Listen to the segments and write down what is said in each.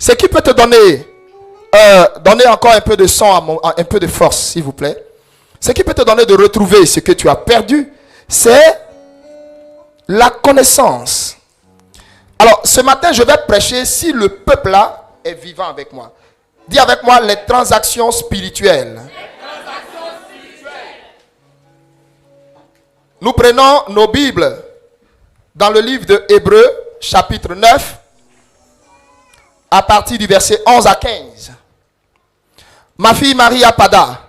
Ce qui peut te donner, donner encore un peu de son, un peu de force, s'il vous plaît. Ce qui peut te donner de retrouver ce que tu as perdu, c'est la connaissance. Alors, ce matin, je vais prêcher si le peuple là est vivant avec moi. Dis avec moi les transactions spirituelles. Nous prenons nos Bibles dans le livre de Hébreux, chapitre 9, à partir du verset 11 à 15. Ma fille Maria Pada.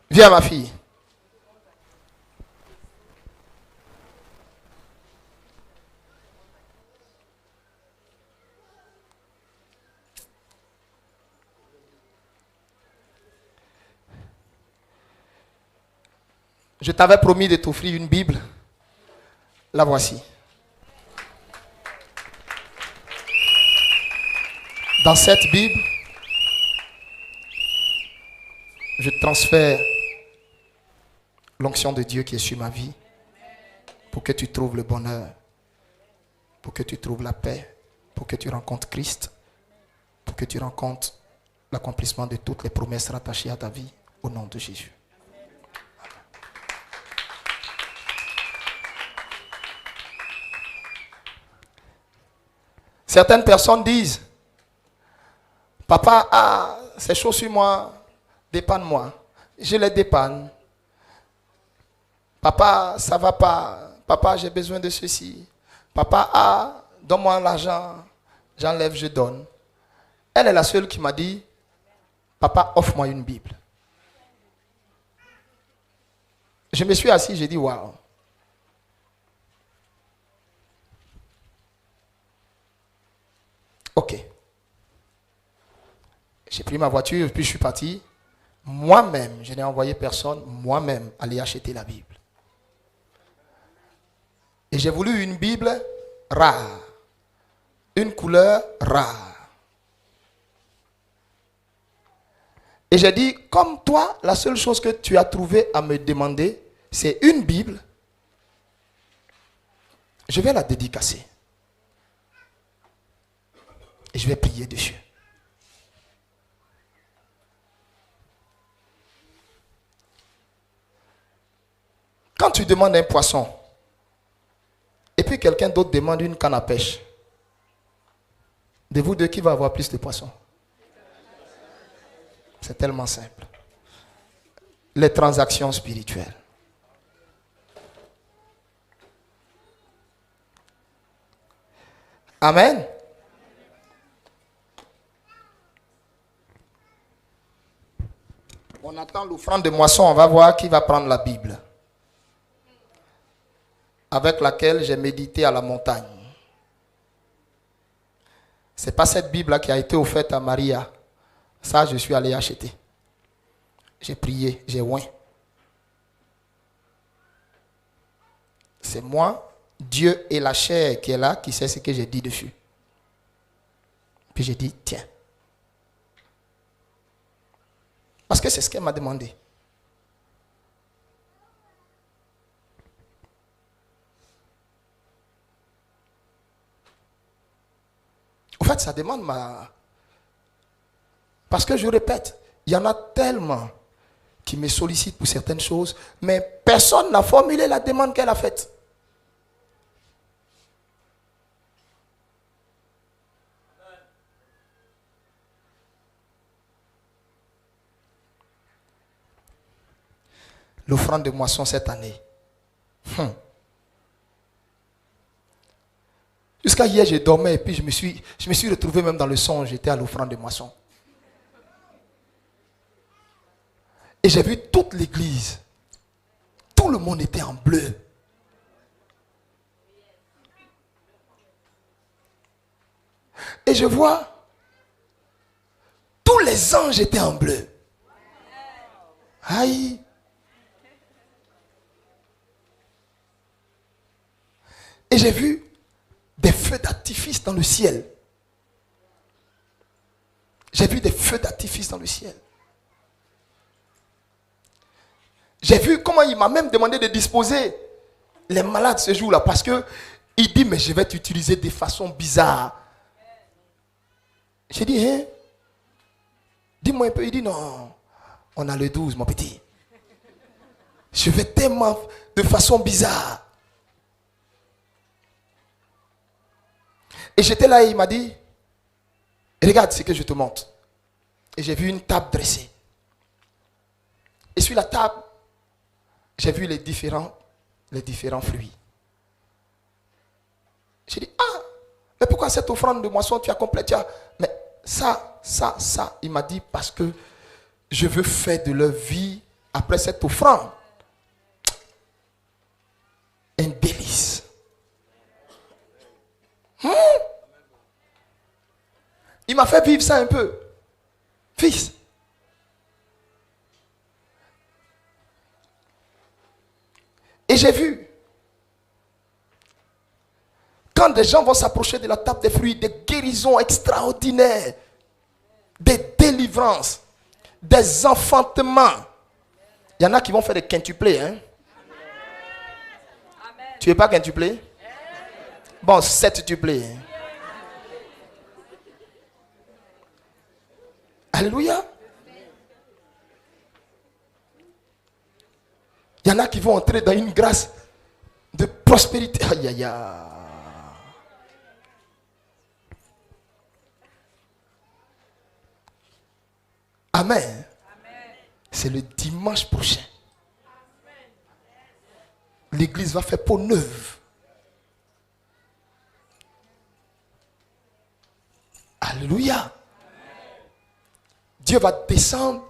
Viens ma fille. Je t'avais promis de t'offrir une Bible. La voici. Dans cette Bible, je transfère l'onction de Dieu qui est sur ma vie pour que tu trouves le bonheur, pour que tu trouves la paix, pour que tu rencontres Christ, pour que tu rencontres l'accomplissement de toutes les promesses rattachées à ta vie au nom de Jésus. Certaines personnes disent, papa a ces choses sur moi, dépanne-moi. Je les dépanne. Papa, ça va pas. Papa, j'ai besoin de ceci. Papa, donne-moi l'argent. J'enlève, je donne. Elle est la seule qui m'a dit, papa, offre-moi une Bible. Je me suis assis, j'ai dit, waouh. Ok. J'ai pris ma voiture et puis je suis parti. Moi-même, je n'ai envoyé personne, moi-même, aller acheter la Bible. Et j'ai voulu une Bible rare. Une couleur rare. Et j'ai dit, comme toi, la seule chose que tu as trouvé à me demander, c'est une Bible. Je vais la dédicacer. Et je vais prier dessus. Quand tu demandes un poisson, et puis quelqu'un d'autre demande une canne à pêche, de vous deux, qui va avoir plus de poissons? C'est tellement simple. Les transactions spirituelles. Amen. On attend l'offrande de moisson, on va voir qui va prendre la Bible avec laquelle j'ai médité à la montagne. Ce n'est pas cette Bible-là qui a été offerte à Maria. Ça, je suis allé acheter. J'ai prié, j'ai oint. C'est moi, Dieu et la chair qui est là, qui sait ce que j'ai dit dessus. Puis j'ai dit, tiens. Parce que c'est ce qu'elle m'a demandé. En fait, ça demande ma... Parce que je répète, il y en a tellement qui me sollicitent pour certaines choses, mais personne n'a formulé la demande qu'elle a faite. L'offrande de moisson cette année. Jusqu'à hier, je dormais et puis je me suis retrouvé même dans le songe. J'étais à l'offrande de moisson. Et j'ai vu toute l'église. Tout le monde était en bleu. Et je vois, tous les anges étaient en bleu. Aïe. Et j'ai vu des feux d'artifice dans le ciel. J'ai vu des feux d'artifice dans le ciel. J'ai vu comment il m'a même demandé de disposer les malades ce jour-là. Parce que il dit, mais je vais t'utiliser de façon bizarre. J'ai dit, hein? Dis-moi un peu. Il dit, non, on a le 12, mon petit. Je vais tellement de façon bizarre. Et j'étais là et il m'a dit, regarde ce que je te montre. Et j'ai vu une table dressée. Et sur la table, j'ai vu les différents fruits. J'ai dit, ah, mais pourquoi cette offrande de moisson tu as complète? Mais ça. Il m'a dit, parce que je veux faire de leur vie, après cette offrande, un délice. Il m'a fait vivre ça un peu. Fils. Et j'ai vu, quand des gens vont s'approcher de la table des fruits, des guérisons extraordinaires, des délivrances, des enfantements. Il y en a qui vont faire des quintuplés. Hein? Tu n'es pas quintuplé? Bon, septuplé. Hein? Alléluia. Il y en a qui vont entrer dans une grâce de prospérité. Aïe, aïe, aïe. Amen. C'est le dimanche prochain. L'église va faire peau neuve. Alléluia. Dieu va descendre.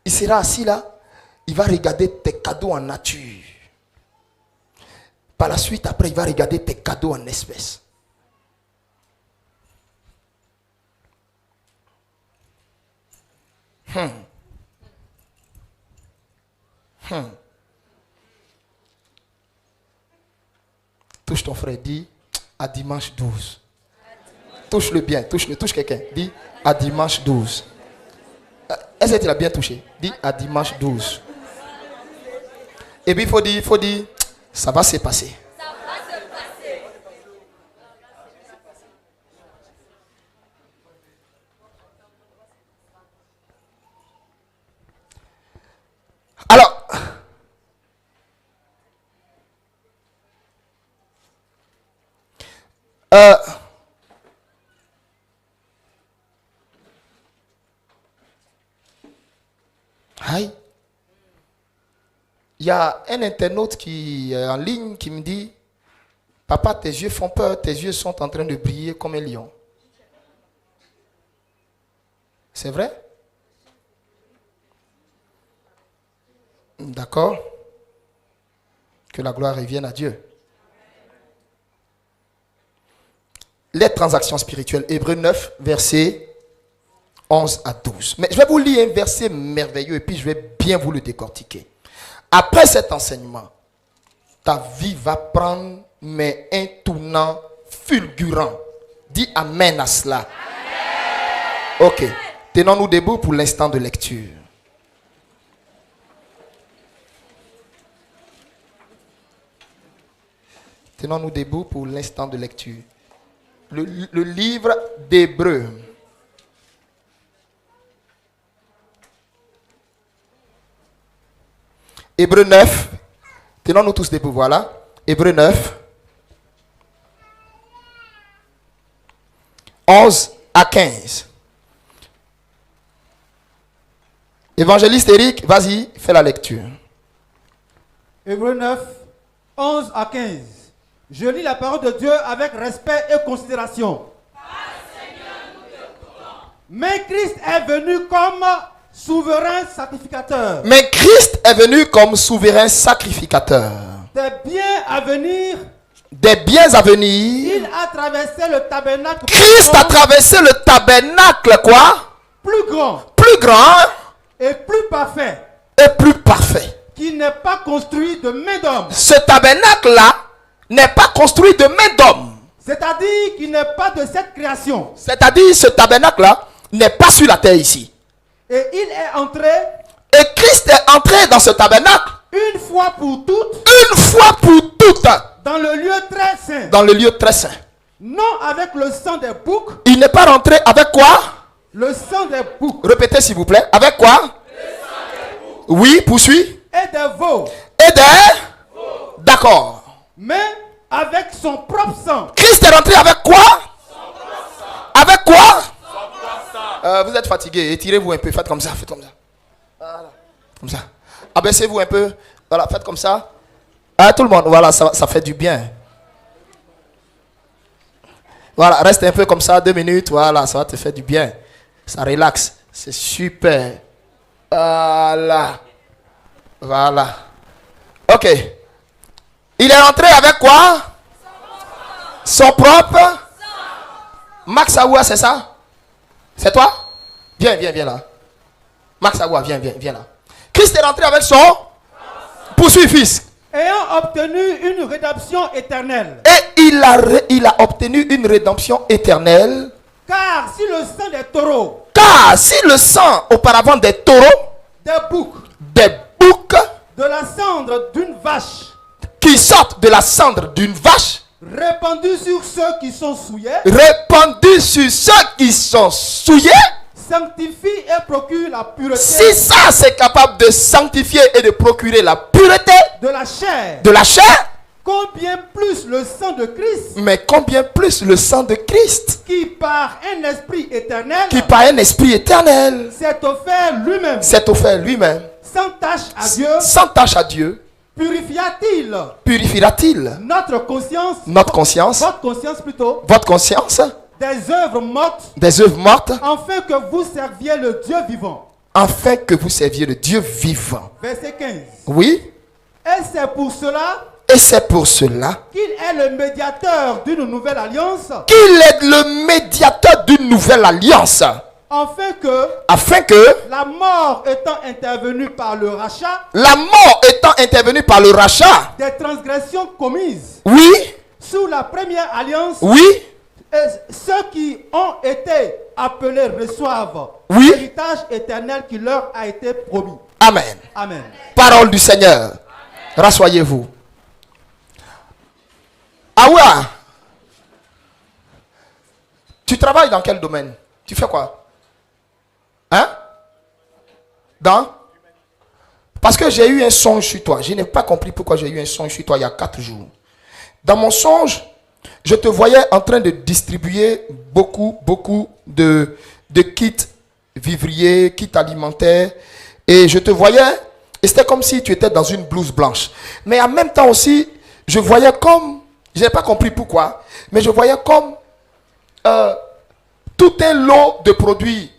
Il sera assis là. Il va regarder tes cadeaux en nature. Par la suite, après, il va regarder tes cadeaux en espèces. Touche ton frère, dis à dimanche 12. Touche-le bien, touche quelqu'un. Dis à dimanche 12. Est-ce que tu l'as bien touché? Dis à dimanche 12. Et puis il faut dire, ça va se passer. Alors, il y a un internaute qui est en ligne qui me dit, papa, tes yeux font peur, tes yeux sont en train de briller comme un lion. C'est vrai? D'accord? Que la gloire revienne à Dieu. Les transactions spirituelles, Hébreux 9, versets 11 à 12. Mais je vais vous lire un verset merveilleux et puis je vais bien vous le décortiquer. Après cet enseignement, ta vie va prendre mais un tournant fulgurant. Dis amen à cela. Amen. Ok. Tenons-nous debout pour l'instant de lecture. Tenons-nous debout pour l'instant de lecture. Le livre d'Hébreux. Hébreux 9. Tenons-nous tous debout, voilà. Hébreux 9. 11 à 15. Évangéliste Eric, vas-y, fais la lecture. Hébreux 9, 11 à 15. Je lis la parole de Dieu avec respect et considération. Mais Christ est venu comme souverain sacrificateur. Mais Christ est venu comme souverain sacrificateur. Des biens à venir. Des biens à venir. Il a traversé le tabernacle. Christ a traversé le tabernacle quoi? Plus grand. Plus grand. Et plus parfait. Et plus parfait. Qui n'est pas construit de main d'homme. Ce tabernacle-là n'est pas construit de main d'homme. C'est-à-dire qu'il n'est pas de cette création. C'est-à-dire ce tabernacle-là n'est pas sur la terre ici. Et il est entré Et Christ est entré dans ce tabernacle une fois pour toutes une fois pour toutes dans le lieu très saint. dans le lieu très saint. Non avec le sang des boucs. Il n'est pas rentré avec quoi? Le sang des boucs. Répétez s'il vous plaît. Avec quoi? Oui, poursuis. Et des veaux. Et des... D'accord. Mais avec son propre sang. Christ est rentré avec quoi? Avec quoi? Vous êtes fatigué. Étirez-vous un peu. Faites comme ça. Faites comme ça. Voilà. Comme ça. Abaissez-vous un peu. Voilà. Faites comme ça. Ah, tout le monde. Voilà. Ça fait du bien. Voilà. Reste un peu comme ça. 2 minutes. Voilà. Ça va te faire du bien. Ça relaxe. C'est super. Voilà. Voilà. Ok. Il est rentré avec quoi? Son propre. Max Aoua, c'est ça? C'est toi? Viens là. Max Aoua, viens là. Christ est rentré avec son. Poursuis, fils. Ayant obtenu une rédemption éternelle. Et il a obtenu une rédemption éternelle. Car si le sang des taureaux. Car si le sang auparavant des taureaux, Des boucs. des boucs De la cendre d'une vache. qui sortent de la cendre d'une vache, Répandu sur ceux qui sont souillés. répandus sur ceux qui sont souillés, Sanctifie et procure la pureté si ça c'est capable de sanctifier et de procurer la pureté de la chair. de la chair, Combien plus le sang de Christ, mais combien plus le sang de Christ, qui par un esprit éternel qui par un esprit éternel s'est offert lui-même, s'est offert lui-même, sans tâche à Dieu, sans tâche à Dieu, purifiera-t-il purifiera-t-il notre conscience, notre conscience, votre conscience plutôt, votre conscience, des œuvres mortes, des œuvres mortes, afin que vous serviez le Dieu vivant. afin que vous serviez le Dieu vivant. Verset 15. Oui, Et c'est pour cela et c'est pour cela qu'il est le médiateur d'une nouvelle alliance, qu'il est le médiateur d'une nouvelle alliance, afin que la mort étant intervenue par le rachat la mort étant intervenue par le rachat, des transgressions commises oui, sous la première alliance, oui, ceux qui ont été appelés reçoivent Oui. l'héritage éternel qui leur a été promis. amen. Amen. Parole du Seigneur. Rassoyez-vous. Aoua, tu travailles dans quel domaine? Tu fais quoi? Hein? Parce que j'ai eu un songe sur toi. Je n'ai pas compris pourquoi j'ai eu un songe sur toi il y a 4 jours. Dans mon songe, je te voyais en train de distribuer beaucoup de kits vivriers, kits alimentaires. Et je te voyais, et c'était comme si tu étais dans une blouse blanche. Mais en même temps aussi, je voyais comme, je n'ai pas compris pourquoi, mais je voyais comme tout un lot de produits,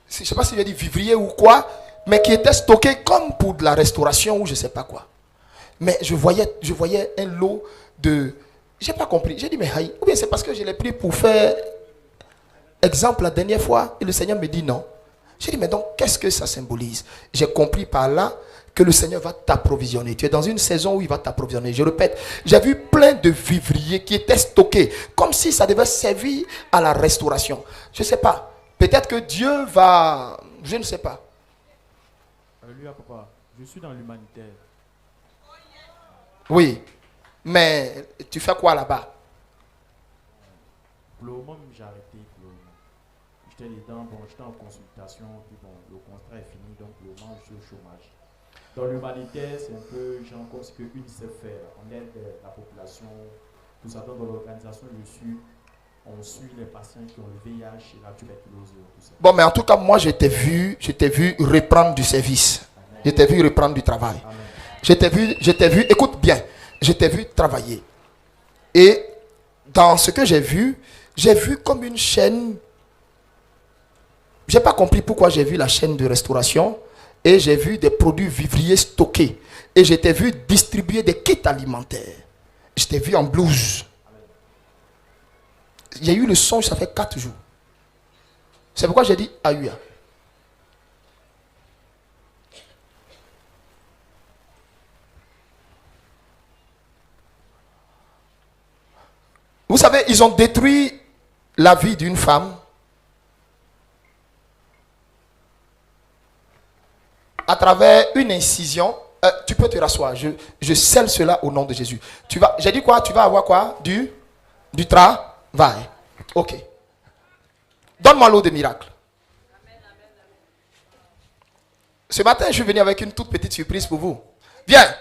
je ne sais pas si je dis vivrier ou quoi, mais qui étaient stockés comme pour de la restauration ou je ne sais pas quoi. Mais je voyais un lot de... Je n'ai pas compris. J'ai dit, mais aïe, ou bien c'est parce que je l'ai pris pour faire exemple la dernière fois et le Seigneur me dit non. J'ai dit, mais donc, qu'est-ce que ça symbolise? J'ai compris par là que le Seigneur va t'approvisionner. Tu es dans une saison où il va t'approvisionner. Je répète, j'ai vu plein de vivriers qui étaient stockés, comme si ça devait servir à la restauration. Je ne sais pas. Peut-être que Dieu va... Je ne sais pas. Alléluia, papa. Je suis dans l'humanitaire. Oui. Mais tu fais quoi là-bas? Pour le moment, j'ai arrêté. J'étais dedans, bon, j'étais en consultation, puis bon, le contrat est fini, donc pour le moment, je suis au chômage. Dans l'humanitaire, c'est un peu genre comme ce que UNICEF fait. On aide la population, tout ça. Dans l'organisation, on suit les patients qui ont le VIH et la tuberculose, tout ça. Bon, mais en tout cas, moi, je t'ai vu reprendre du service. Amen. Je t'ai vu reprendre du travail. Amen. Je t'ai vu, écoute bien, je t'ai vu travailler. Et dans ce que j'ai vu comme une chaîne. J'ai pas compris pourquoi j'ai vu la chaîne de restauration et j'ai vu des produits vivriers stockés. Et je t'ai vu distribuer des kits alimentaires. Je t'ai vu en blouse. J'ai eu le songe, ça fait 4 jours. C'est pourquoi j'ai dit Aïe. Vous savez, ils ont détruit la vie d'une femme à travers une incision. Tu peux te rasseoir. Je scelle cela au nom de Jésus. J'ai dit quoi? Tu vas avoir quoi? Du travail. Ok. Donne-moi l'eau de miracle. Ce matin, je suis venu avec une toute petite surprise pour vous. Viens.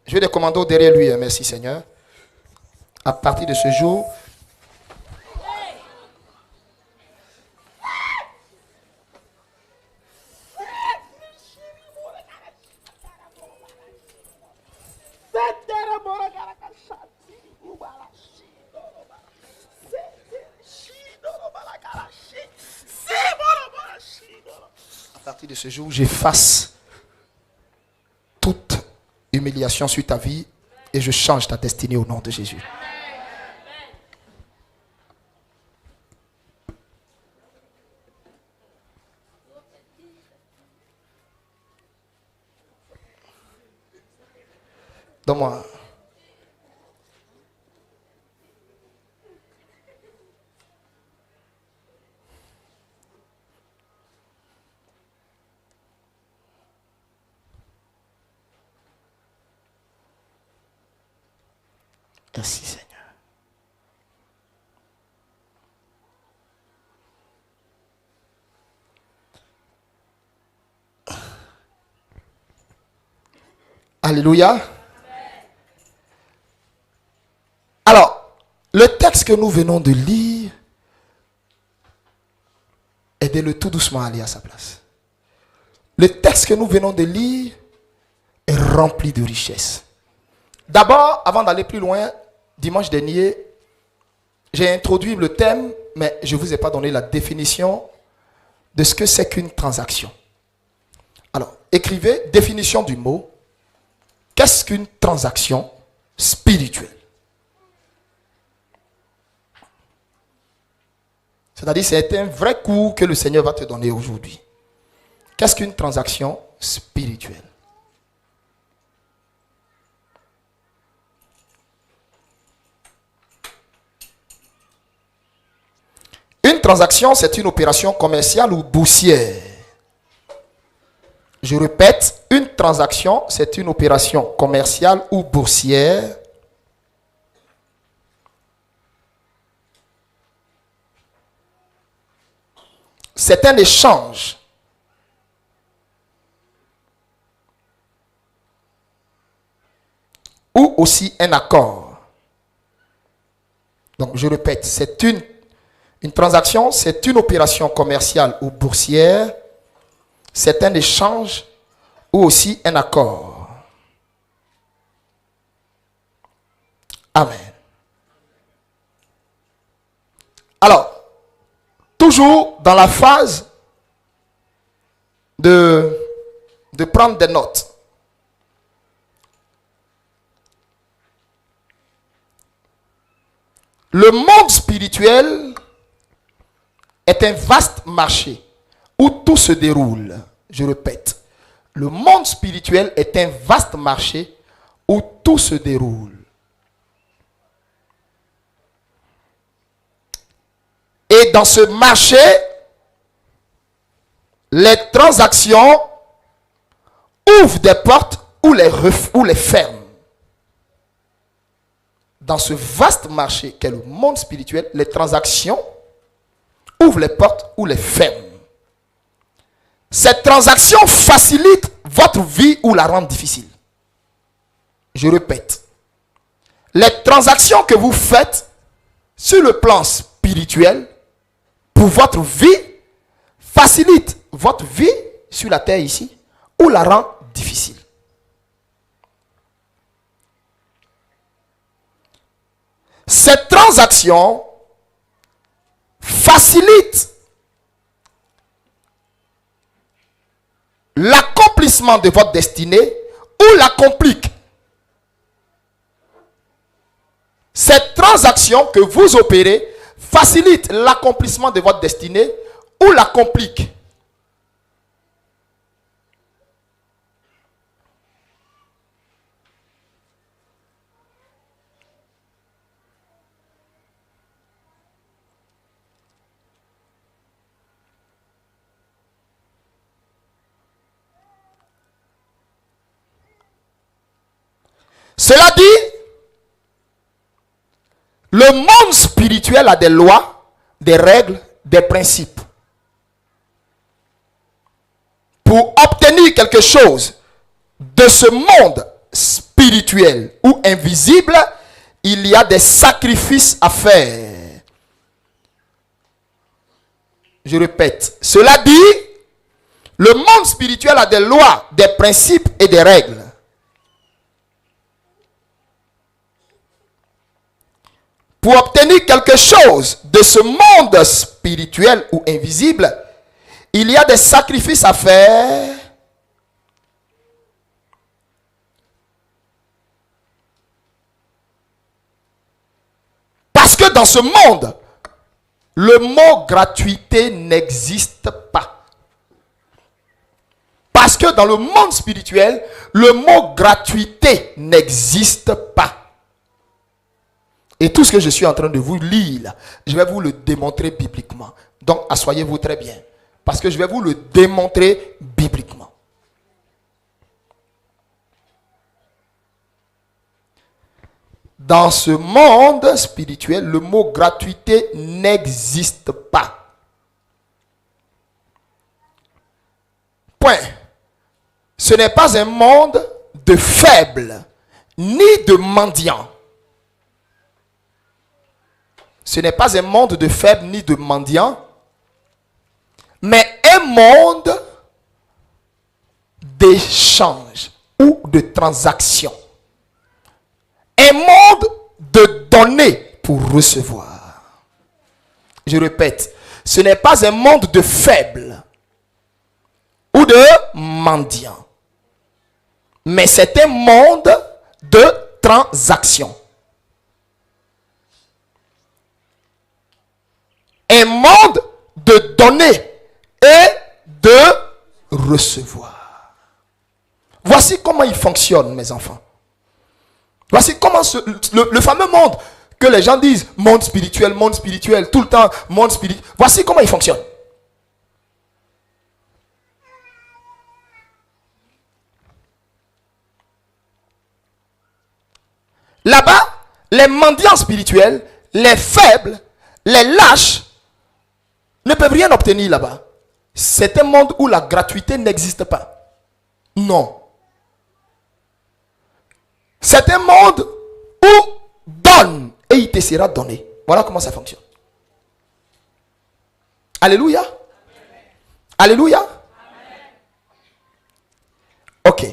Je vais des commandos derrière lui. Merci Seigneur. À partir de ce jour, j'efface toute humiliation sur ta vie et je change ta destinée au nom de Jésus. Donne-moi. Merci Seigneur. Alléluia. Alors, le texte que nous venons de lire, aidez-le tout doucement à aller à sa place. Le texte que nous venons de lire est rempli de richesses. D'abord, avant d'aller plus loin, dimanche dernier, j'ai introduit le thème, mais je ne vous ai pas donné la définition de ce que c'est qu'une transaction. Alors, écrivez définition du mot. Qu'est-ce qu'une transaction spirituelle? C'est-à-dire, c'est un vrai cours que le Seigneur va te donner aujourd'hui. Qu'est-ce qu'une transaction spirituelle? Une transaction, c'est une opération commerciale ou boursière. Je répète, une transaction, c'est une opération commerciale ou boursière. C'est un échange ou aussi un accord. Donc, je répète, c'est une transaction, c'est une opération commerciale ou boursière. C'est un échange ou aussi un accord. Amen. Alors, toujours dans la phase de prendre des notes. Le monde spirituel est un vaste marché où tout se déroule. Je répète, le monde spirituel est un vaste marché où tout se déroule. Et dans ce marché, les transactions ouvrent des portes ou les ferment. Dans ce vaste marché qu'est le monde spirituel, les transactions ouvrent les portes ou les ferment. Cette transaction facilite votre vie ou la rend difficile. Je répète, les transactions que vous faites sur le plan spirituel pour votre vie facilitent votre vie sur la terre ici ou la rend difficile. Cette transaction facilite l'accomplissement de votre destinée ou la complique. Cette transaction que vous opérez facilite l'accomplissement de votre destinée ou la complique. Cela dit, le monde spirituel a des lois, des règles, des principes. Pour obtenir quelque chose de ce monde spirituel ou invisible, il y a des sacrifices à faire. Je répète, cela dit, le monde spirituel a des lois, des principes et des règles. Pour obtenir quelque chose de ce monde spirituel ou invisible, il y a des sacrifices à faire. Parce que dans ce monde, le mot gratuité n'existe pas. Parce que dans le monde spirituel, le mot gratuité n'existe pas. Et tout ce que je suis en train de vous lire, là, je vais vous le démontrer bibliquement. Donc, asseyez-vous très bien. Parce que je vais vous le démontrer bibliquement. Dans ce monde spirituel, le mot gratuité n'existe pas. Point. Ce n'est pas un monde de faibles, ni de mendiants. Ce n'est pas un monde de faibles ni de mendiants, mais un monde d'échange ou de transaction. Un monde de donner pour recevoir. Je répète, ce n'est pas un monde de faibles ou de mendiants, mais c'est un monde de transaction. Un monde de donner et de recevoir. Voici comment il fonctionne, mes enfants. Voici comment le fameux monde que les gens disent monde spirituel, tout le temps, monde spirituel. Voici comment il fonctionne. Là-bas, les mendiants spirituels, les faibles, les lâches, ne peuvent rien obtenir là-bas. C'est un monde où la gratuité n'existe pas. Non. C'est un monde où donne et il te sera donné. Voilà comment ça fonctionne. Alléluia. Amen. Alléluia. Amen. Ok.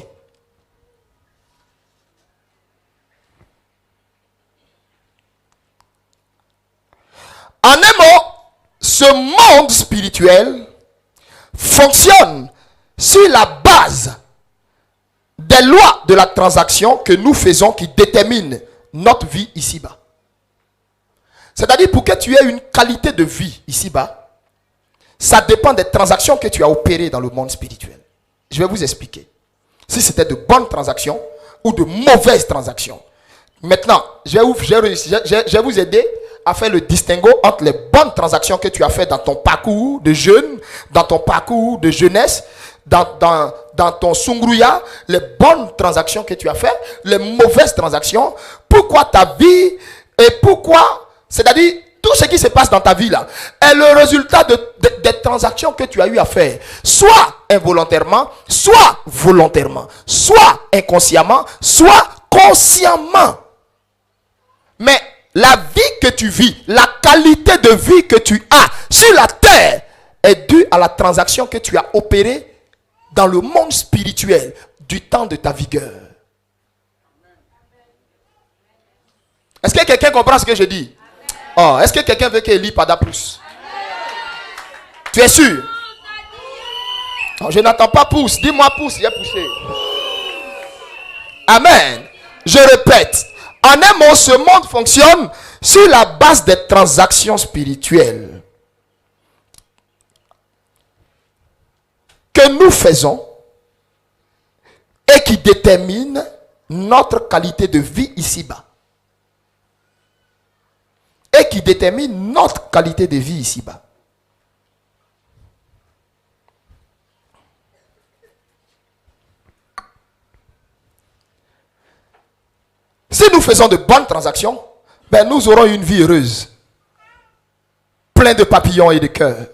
En un mot, ce monde spirituel fonctionne sur la base des lois de la transaction que nous faisons qui déterminent notre vie ici-bas. C'est-à-dire, pour que tu aies une qualité de vie ici-bas, ça dépend des transactions que tu as opérées dans le monde spirituel. Je vais vous expliquer. Si c'était de bonnes transactions ou de mauvaises transactions. Maintenant, je vais vous aider à faire le distinguo entre les bonnes transactions que tu as faites dans ton parcours de jeune, dans ton parcours de jeunesse, dans ton sungrouya, les bonnes transactions que tu as faites, les mauvaises transactions, pourquoi ta vie et pourquoi, c'est-à-dire tout ce qui se passe dans ta vie là, est le résultat des transactions que tu as eu à faire, soit involontairement, soit volontairement, soit inconsciemment, soit consciemment. Mais la vie que tu vis, la qualité de vie que tu as sur la terre est due à la transaction que tu as opérée dans le monde spirituel du temps de ta vigueur. Est-ce que quelqu'un comprend ce que je dis? Oh, est-ce que quelqu'un veut qu'il lit Pada plus? Tu es sûr? Non, je n'attends pas pouce. Dis-moi pouce, il a poussé. Amen. Je répète. En un mot, ce monde fonctionne sur la base des transactions spirituelles que nous faisons et qui déterminent notre qualité de vie ici-bas. Et qui déterminent notre qualité de vie ici-bas. nous faisons de bonnes transactions, ben nous aurons une vie heureuse, plein de papillons et de cœurs.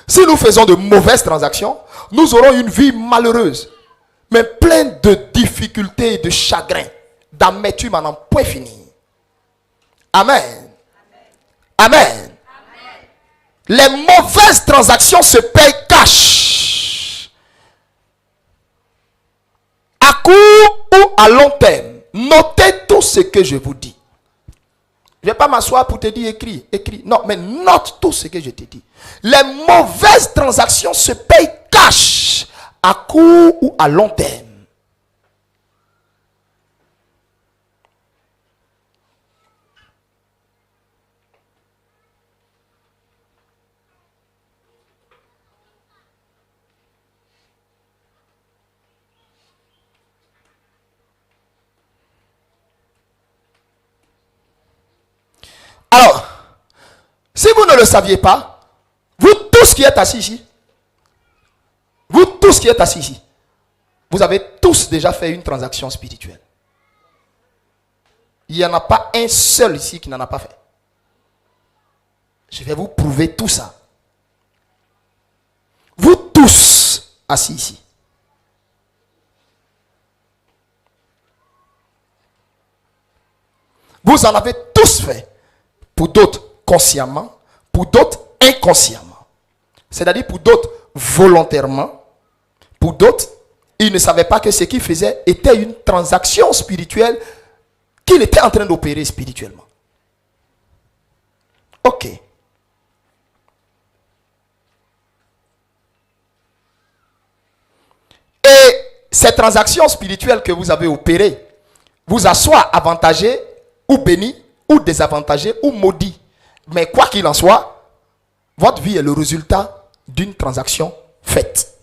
Si nous faisons de mauvaises transactions, nous aurons une vie malheureuse, mais pleine de difficultés et de chagrins, d'amertume à n'en point finir. Amen. Amen. Les mauvaises transactions se payent cash. À court ou à long terme. Notez tout ce que je vous dis. Je ne vais pas m'asseoir pour te dire écris, écris. Non, mais note tout ce que je te dis. Les mauvaises transactions se payent cash. À court ou à long terme. Alors, si vous ne le saviez pas, vous tous qui êtes assis ici, vous tous qui êtes assis ici, vous avez tous déjà fait une transaction spirituelle. Il n'y en a pas un seul ici qui n'en a pas fait. Je vais vous prouver tout ça. Vous tous assis ici. Vous en avez tous fait. Pour d'autres consciemment, pour d'autres inconsciemment. C'est-à-dire pour d'autres volontairement, pour d'autres, ils ne savaient pas que ce qu'ils faisaient était une transaction spirituelle qu'il était en train d'opérer spirituellement. Ok. Et ces transactions spirituelles que vous avez opérées vous a soit avantagé ou béni, ou désavantagé, ou maudit. Mais quoi qu'il en soit, votre vie est le résultat d'une transaction faite.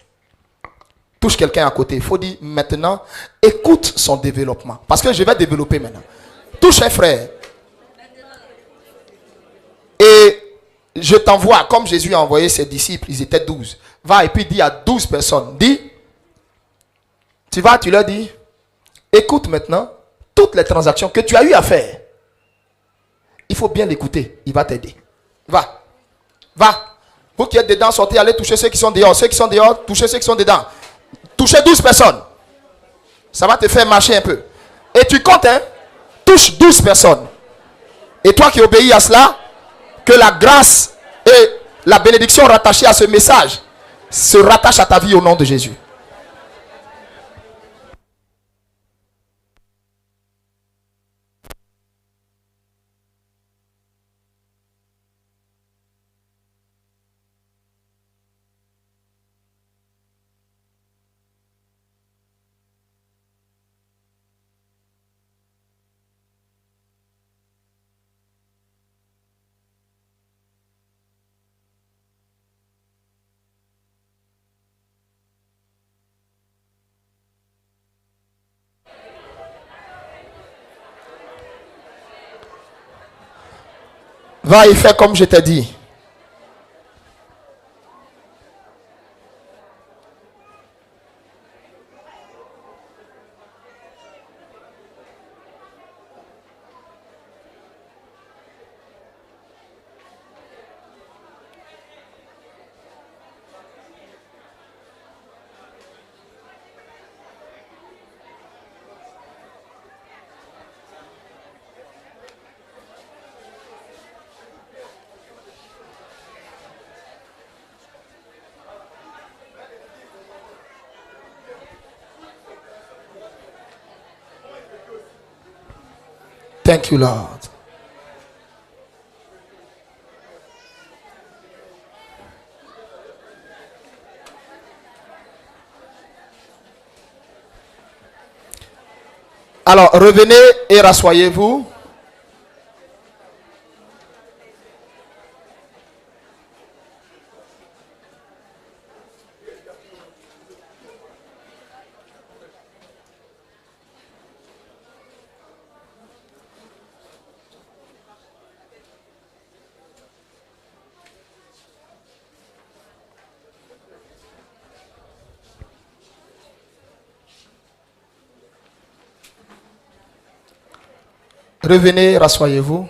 Touche quelqu'un à côté. Il faut dire maintenant, écoute son développement. Parce que je vais développer maintenant. Touche un frère. Et je t'envoie, comme Jésus a envoyé ses disciples, ils étaient 12. Va et puis dis à 12 personnes, dis, tu vas, tu leur dis, écoute maintenant toutes les transactions que tu as eu à faire. Il faut bien l'écouter. Il va t'aider. Va. Va. Vous qui êtes dedans, sortez, allez toucher ceux qui sont dehors. Ceux qui sont dehors, touchez ceux qui sont dedans. Touchez 12 personnes. Ça va te faire marcher un peu. Et tu comptes, hein. Touche 12 personnes. Et toi qui obéis à cela, que la grâce et la bénédiction rattachée à ce message se rattachent à ta vie au nom de Jésus. Va et fais comme je t'ai dit. Thank you, Lord. Alors, revenez et rassoyez-vous. Revenez, rassoyez-vous.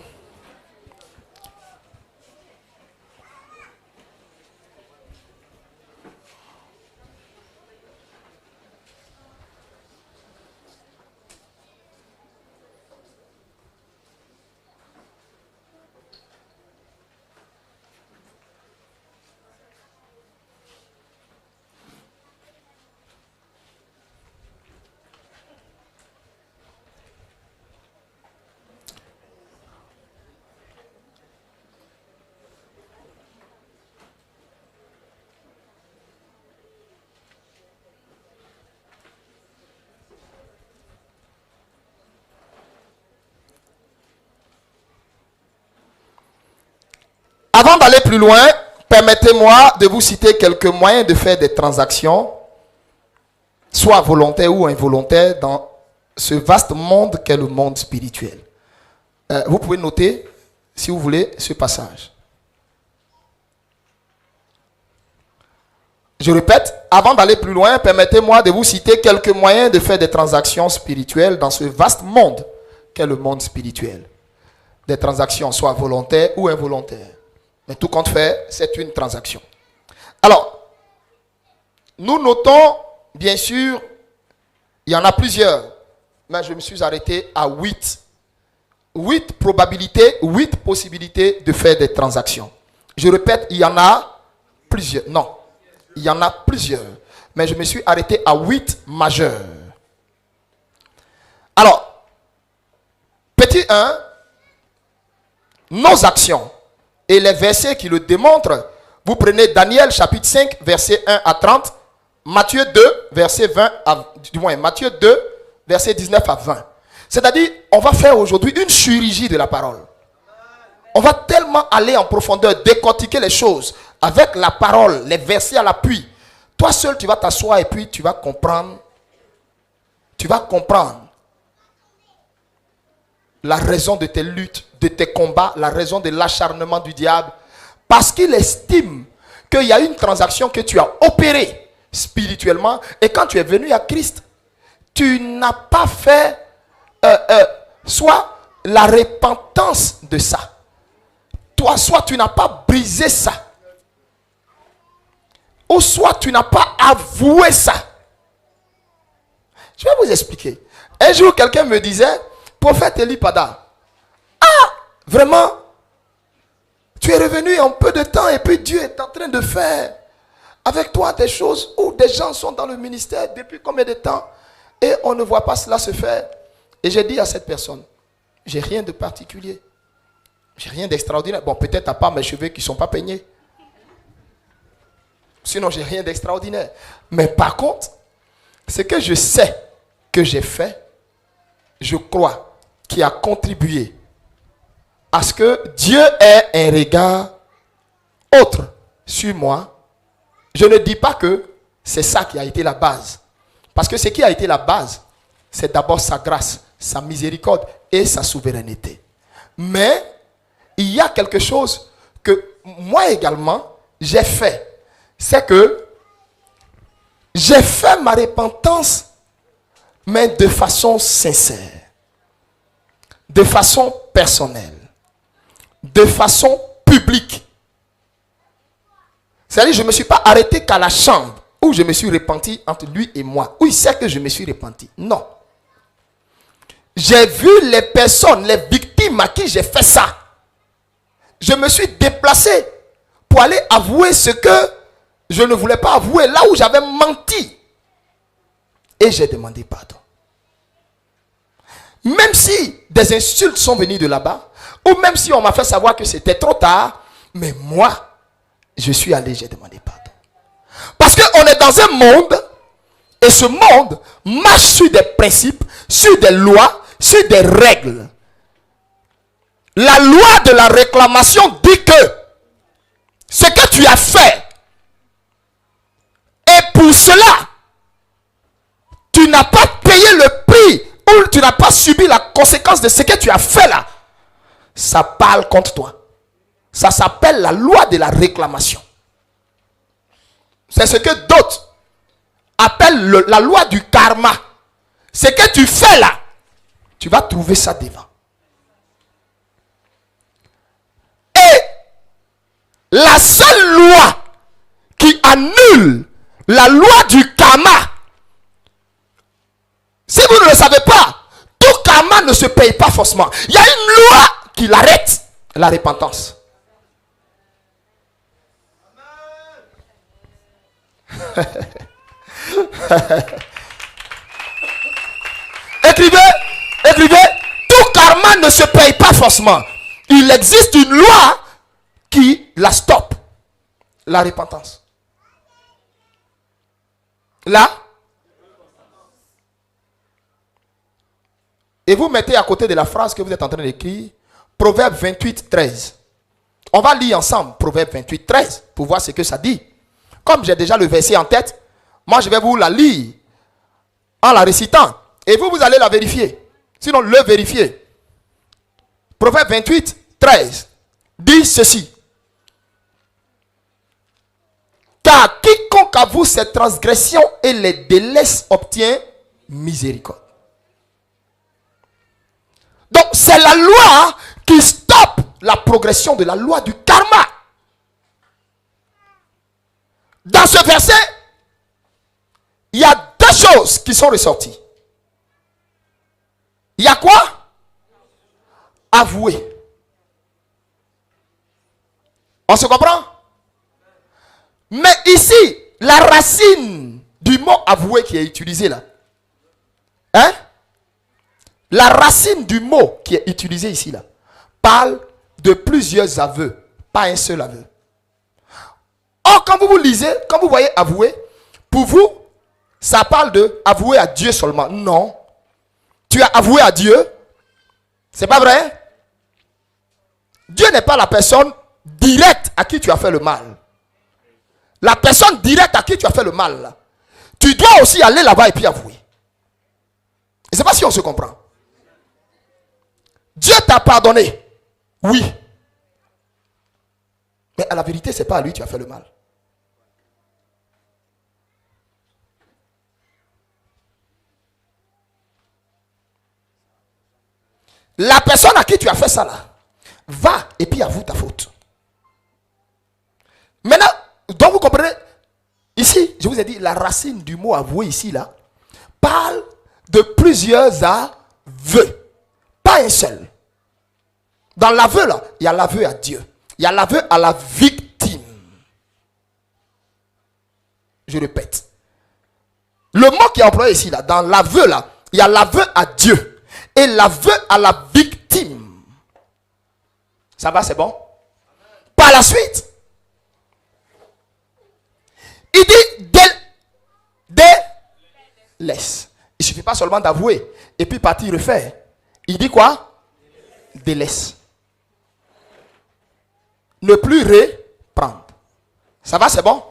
Avant d'aller plus loin, permettez-moi de vous citer quelques moyens de faire des transactions, soit volontaires ou involontaires, dans ce vaste monde qu'est le monde spirituel. Vous pouvez noter, si vous voulez, ce passage. Je répète, avant d'aller plus loin, permettez-moi de vous citer quelques moyens de faire des transactions spirituelles dans ce vaste monde qu'est le monde spirituel. Des transactions soit volontaires ou involontaires. Mais tout compte fait, c'est une transaction. Alors, nous notons, bien sûr, il y en a plusieurs, mais je me suis arrêté à 8. 8 probabilités, 8 possibilités de faire des transactions. Je répète, il y en a plusieurs. Non, il y en a plusieurs, mais je me suis arrêté à 8 majeurs. Alors, petit 1, nos actions. Et les versets qui le démontrent, vous prenez Daniel chapitre 5, verset 1 à 30, Matthieu 2, verset 20 à, du moins Matthieu 2, verset 19 à 20. C'est-à-dire, on va faire aujourd'hui une chirurgie de la parole. On va tellement aller en profondeur, décortiquer les choses avec la parole, les versets à l'appui. Toi seul, tu vas t'asseoir et puis tu vas comprendre. Tu vas comprendre la raison de tes luttes, de tes combats, la raison de l'acharnement du diable. Parce qu'il estime qu'il y a une transaction que tu as opérée spirituellement. Et quand tu es venu à Christ, tu n'as pas fait soit la repentance de ça. Toi, soit tu n'as pas brisé ça. Ou soit tu n'as pas avoué ça. Je vais vous expliquer. Un jour, quelqu'un me disait, prophète Eli Pada, vraiment, tu es revenu en peu de temps et puis Dieu est en train de faire avec toi des choses où des gens sont dans le ministère depuis combien de temps et on ne voit pas cela se faire. Et j'ai dit à cette personne, j'ai rien de particulier. J'ai rien d'extraordinaire. Bon, peut-être à part mes cheveux qui ne sont pas peignés. Sinon, j'ai rien d'extraordinaire. Mais par contre, ce que je sais que j'ai fait, je crois, qui a contribué à ce que Dieu ait un regard autre sur moi. Je ne dis pas que c'est ça qui a été la base. Parce que ce qui a été la base, c'est d'abord sa grâce, sa miséricorde et sa souveraineté. Mais il y a quelque chose que moi également, j'ai fait. C'est que j'ai fait ma repentance, mais de façon sincère, de façon personnelle, de façon publique. C'est-à-dire, je ne me suis pas arrêté qu'à la chambre où je me suis repenti entre lui et moi, où il sait que je me suis repenti. Non. J'ai vu les personnes, les victimes à qui j'ai fait ça. Je me suis déplacé pour aller avouer ce que je ne voulais pas avouer, là où j'avais menti. Et j'ai demandé pardon. Même si des insultes sont venues de là-bas, ou même si on m'a fait savoir que c'était trop tard, mais moi, je suis allé, j'ai demandé pardon. Parce qu'on est dans un monde, et ce monde marche sur des principes, sur des lois, sur des règles. La loi de la réclamation dit que ce que tu as fait, et pour cela, tu n'as pas payé le prix, ou tu n'as pas subi la conséquence de ce que tu as fait là, ça parle contre toi. Ça s'appelle la loi de la réclamation. C'est ce que d'autres appellent la loi du karma. Ce que tu fais là, tu vas trouver ça devant. La seule loi qui annule la loi du karma, si vous ne le savez pas, tout karma ne se paye pas forcément. Il y a une loi qui l'arrête, la repentance. Écrivez, tout karma ne se paye pas forcément. Il existe une loi qui la stoppe, la repentance. Là, et vous mettez à côté de la phrase que vous êtes en train d'écrire, Proverbe 28, 13. On va lire ensemble Proverbe 28, 13 pour voir ce que ça dit. Comme j'ai déjà le verset en tête, moi je vais vous la lire en la récitant. Et vous allez la vérifier. Sinon, le vérifier. Proverbe 28, 13 dit ceci. Car quiconque avoue ses transgressions et les délaisse obtient miséricorde. Donc, c'est la loi qui stoppe la progression de la loi du karma. Dans ce verset, il y a deux choses qui sont ressorties. Il y a quoi? Avouer. On se comprend? Mais ici, la racine du mot avouer qui est utilisé là, hein? La racine du mot qui est utilisé ici là, parle de plusieurs aveux, pas un seul aveu. Or, quand vous lisez, quand vous voyez avouer, pour vous, ça parle de avouer à Dieu seulement. Non. Tu as avoué à Dieu. C'est pas vrai? Dieu n'est pas la personne directe à qui tu as fait le mal. La personne directe à qui tu as fait le mal, là, tu dois aussi aller là-bas et puis avouer. Je ne sais pas si on se comprend. Dieu t'a pardonné. Oui. Mais à la vérité, ce n'est pas à lui que tu as fait le mal. La personne à qui tu as fait ça là, va et puis avoue ta faute. Maintenant, donc vous comprenez, ici, je vous ai dit, la racine du mot avouer ici là, parle de plusieurs aveux. Pas un seul. Dans l'aveu là, il y a l'aveu à Dieu. Il y a l'aveu à la victime. Je répète. Le mot qui est employé ici là, dans l'aveu là, il y a l'aveu à Dieu. Et l'aveu à la victime. Ça va, c'est bon? Par la suite, il dit délaisse. Il ne suffit pas seulement d'avouer et puis partir refaire. Il dit quoi? Délaisse. Ne plus reprendre. Ça va, c'est bon?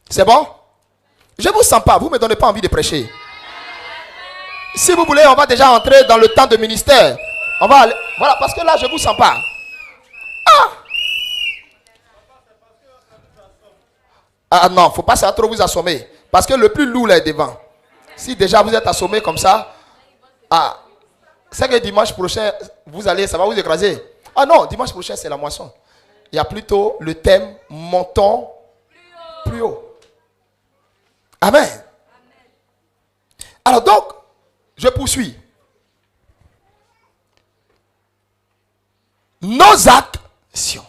C'est bon? Je ne vous sens pas, vous ne me donnez pas envie de prêcher. Si vous voulez, on va déjà entrer dans le temps de ministère. On va aller. Voilà, parce que là, je ne vous sens pas. Ah non, il ne faut pas ça trop vous assommer. Parce que le plus lourd là est devant. Si déjà vous êtes assommé comme ça, c'est que dimanche prochain, vous allez, ça va vous écraser. Ah non, dimanche prochain, c'est la moisson. Il y a plutôt le thème montons plus haut. Amen. Alors donc, je poursuis. Nos actions.